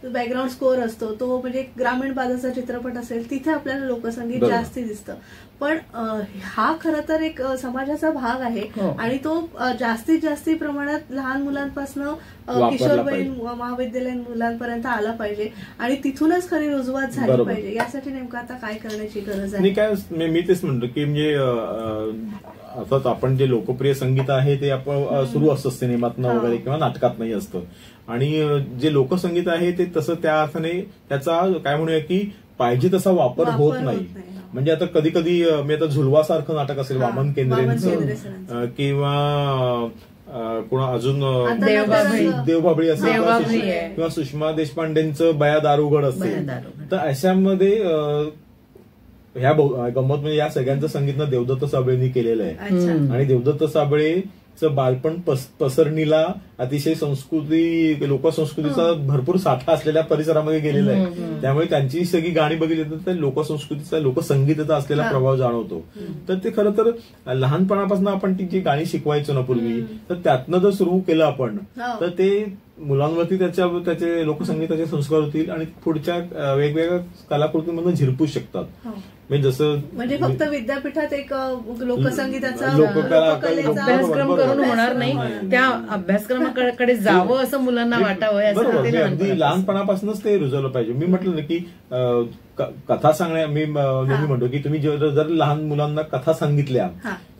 बॅकग्राऊंड स्कोअर असतो तो म्हणजे ग्रामीण बाजाचा चित्रपट असेल तिथे आपल्याला लोकसंगीत जास्ती दिसतं. पण हा खरं तर एक समाजाचा भाग आहे आणि तो जास्तीत जास्त प्रमाणात लहान मुलांपासून किशोरवयीन महाविद्यालयीन मुलांपर्यंत आला पाहिजे आणि तिथूनच खरी रुजवात झाली पाहिजे. यासाठी नेमकं आता काय करण्याची गरज आहे? काय मी तेच म्हणतो की म्हणजे अर्थात आपण जे लोकप्रिय संगीत आहे ते आपण सुरू असतं सिनेमातनं वगैरे किंवा नाटकातनंही असतं आणि जे लोकसंगीत आहे ते तसं त्या अर्थाने त्याचा काय म्हणूया की पाहिजे तसा वापर होत नाही. म्हणजे आता कधी कधी मी आता झुलवासारखं नाटक असेल वामन केंद्रेंचं किंवा कोणा अजून देवबाभळी असेल किंवा सुषमा देशपांडेंचं बया दारुगड असेल तर अशामध्ये ह्या गंमत म्हणजे या सगळ्यांचं संगीत ना देवदत्त साबळेंनी केलेलं आहे. आणि देवदत्त साबळेचं बालपण पसरणीला अतिशय संस्कृती लोकसंस्कृतीचा भरपूर साठा असलेल्या परिसरामध्ये गेलेला आहे. त्यामुळे त्यांची सगळी गाणी बघितली तर लोकसंस्कृतीचा लोकसंगीताचा असलेला प्रभाव जाणवतो. तर ते खरं तर लहानपणापासून आपण ती जी गाणी शिकवायचो ना पूर्वी तर त्यातनं जर सुरू केलं आपण तर ते मुलांवरती त्याचे लोकसंगीताचे संस्कार होतील आणि पुढच्या वेगवेगळ्या कलाकृतींमधून झिरपू शकतात. जसं म्हणजे फक्त विद्यापीठात एक लोकसंगीताचा अभ्यासक्रम करून होणार नाही, त्या अभ्यासक्रमाकडे जावं असं मुलांना वाटावं. बरोबर, अगदी लहानपणापासूनच ते रुजवलं पाहिजे. मी म्हटलं ना की कथा सांगण्या मी म्हणतो की तुम्ही जर लहान मुलांना कथा सांगितल्या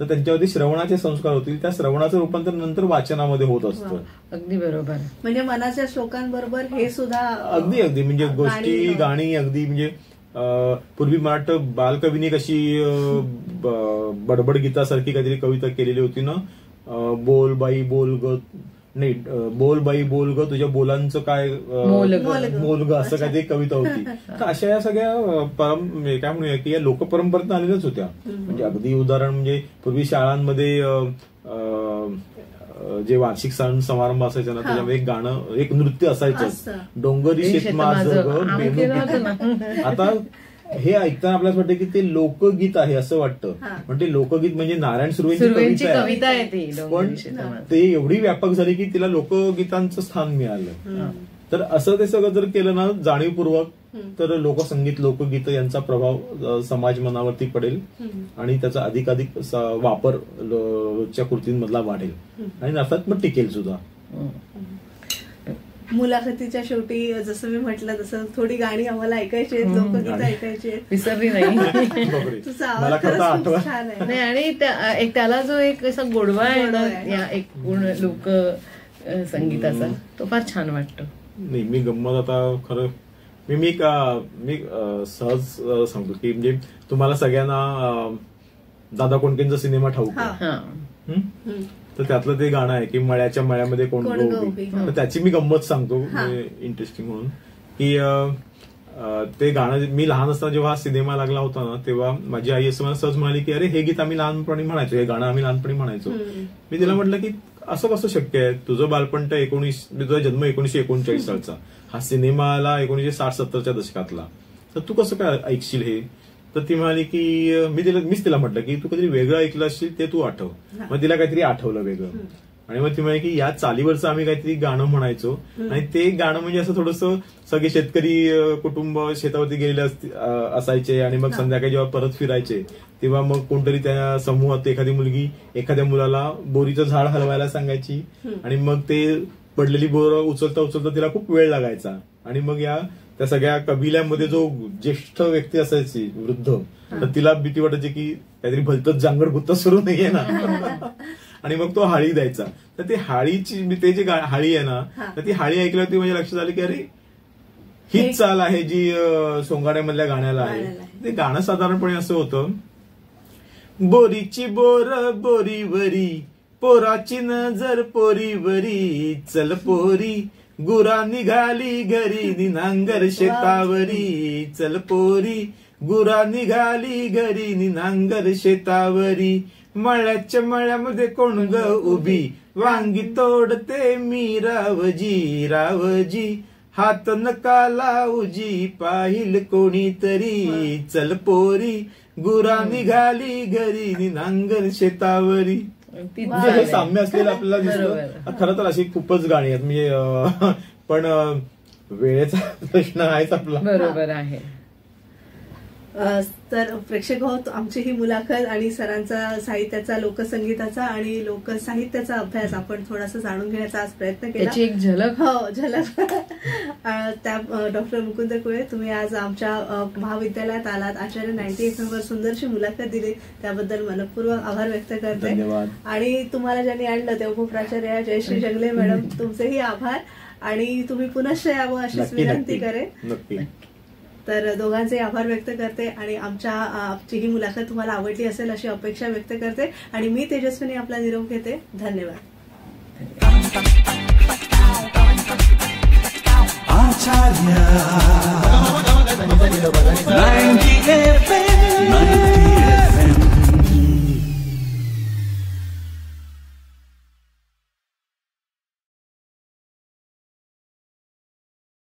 तर त्यांच्यावरती श्रवणाचे संस्कार होतील. त्या श्रवणाचं रूपांतर नंतर वाचनामध्ये होत असतं. अगदी बरोबर. म्हणजे मनाच्या श्लोकांबरोबर हे सुद्धा अगदी म्हणजे गोष्टी गाणी अगदी म्हणजे पूर्वी मला वाटतं बालकवीने कशी बडबड गीतासारखी काहीतरी कविता केलेली होती ना, बोल बाई बोल ग, नाही बोल बाई बोल ग तुझ्या बोलांचं काय मोल ग, असं काहीतरी कविता होती. तर अशा या सगळ्या काय म्हणूया की या लोकपरंपरेतून आलेल्याच होत्या. म्हणजे अगदी उदाहरण म्हणजे पूर्वी शाळांमध्ये जे वार्षिक सण समारंभ असायचे ना त्याच्यामध्ये एक गाणं, एक नृत्य असायचं, डोंगरी शेत माझं ग. आता हे ऐकताना आपल्याला वाटतं की ते लोकगीत आहे असं वाटतं, पण ते लोकगीत म्हणजे नारायण सुर्वेंची कविता आहे, पण ते एवढी व्यापक झाली की तिला लोकगीतांचं स्थान मिळालं. तर असं ते सगळं जर केलं ना जाणीवपूर्वक तर लोकसंगीत लोकगीत यांचा प्रभाव समाज मनावरती पडेल आणि त्याचा अधिकाधिक वापर रोजच्या कृतींमधला वाढेल आणि अर्थात मग टिकेल सुद्धा. मुलाखतीच्या शेवटी जसं मी म्हटलं तसं थोडी गाणी आम्हाला ऐकायची आहेत, लोकगीत ऐकायची आहेत, विसरली नाही. तुझा आवाज छान आहे आणि त्याला जो एक असा गोडवा आहे ना या एक पूर्ण लोक संगीताचा, तो फार छान वाटतो. नाही मी गंमत आता खरं मी सहज सांगतो की म्हणजे तुम्हाला सगळ्यांना दादा कोंडकेंचा सिनेमा ठाऊक आहे, तर त्यातलं ते गाणं आहे की मळ्याच्या मळ्यामध्ये कोण उभी, तर त्याची मी गंमत सांगतो इंटरेस्टिंग म्हणून की ते गाणं मी लहान असताना जेव्हा हा सिनेमा लागला होता ना तेव्हा माझी आई असं मला सहज म्हणाली की अरे हे गीत आम्ही लहानपणी म्हणायचो, हे गाणं आम्ही लहानपणी म्हणायचो. मी तिला म्हटलं की असं कसं शक्य आहे, तुझं बालपण तर तुझा जन्म 1939 सालचा, हा सिनेमा आला 1960-70च्या दशकातला, तर तू कसं काय ऐकशील हे. तर ती म्हणाली की मीच तिला म्हटलं की तू काहीतरी वेगळं ऐकलं असशील ते तू आठव. मग तिला काहीतरी आठवलं वेगळं आणि मग ती म्हणाली की या चालीवरचं आम्ही काहीतरी गाणं म्हणायचो आणि ते गाणं म्हणजे असं थोडंसं सगळे शेतकरी कुटुंब शेतावरती गेलेले असायचे आणि मग संध्याकाळी जेव्हा परत फिरायचे तेव्हा मग कोणतरी त्या समूहात एखादी मुलगी एखाद्या मुलाला बोरीचं झाड हलवायला सांगायची आणि मग ते पडलेली बोर उचलता उचलता तिला खूप वेळ लागायचा आणि मग त्या सगळ्या कबिल्यामध्ये जो ज्येष्ठ व्यक्ती असायची वृद्ध, तर तिला भीती वाटायची की काहीतरी भलतच जांगड गुत्त सुरू नाहीये ना आणि मग तो हाळी द्यायचा. तर ती हाळीची ते जी हाळी आहे ना तर ती हाळी ऐकल्यावरती माझ्या लक्षात आलं की अरे हीच चाल आहे जी सोंगाड्यामधल्या गाण्याला आहे. ते गाणं साधारणपणे असं होतं, बोरीची बोर बोरीवरी पोराची नजर पोरीवरी, चल पोरी गुरा निघाली घरी नांगर शेतावरी, चल पोरी गुरा निघाली घरी नांगर शेतावरी, मळ्याच्या मळ्यामध्ये कोण ग उभी, वांगी तोडते मी रावजी रावजी, हात नका लावजी पाहिल कोणीतरी, चल पोरी गुरा निघाली घरी नांगर शेतावरी. हे साम्य असलेलं आपल्याला दिसतं. खरं तर अशी खूपच गाणी आहेत म्हणजे पण वेळेचा प्रश्न आहेच आपला. बरोबर आहे. तर प्रेक्षक हो, आमची ही मुलाखत आणि सरांचा साहित्याचा लोकसंगीताचा आणि लोकसाहित्याचा अभ्यास आपण थोडासा जाणून घेण्याचा आज प्रयत्न केला. त्याची एक झलक. हो झलक. त्या डॉक्टर मुकुंद कुळे तुम्ही आज आमच्या महाविद्यालयात आलात, आचार्य 98 वर सुंदरशी मुलाखत दिली, त्याबद्दल मनपूर्वक आभार व्यक्त करते. आणि तुम्हाला ज्यांनी आणलं ते उपप्राचार्य जयश्री जंगले मॅडम, तुमचेही आभार आणि तुम्ही पुनश्च यावं अशीच विनंती करेन. तर दोघांचे आभार व्यक्त करते आणि आमची ही मुलाखत तुम्हाला आवडली असेल अशी अपेक्षा व्यक्त करते आणि मी तेजस्विनी आपला निरोप घेते. धन्यवाद.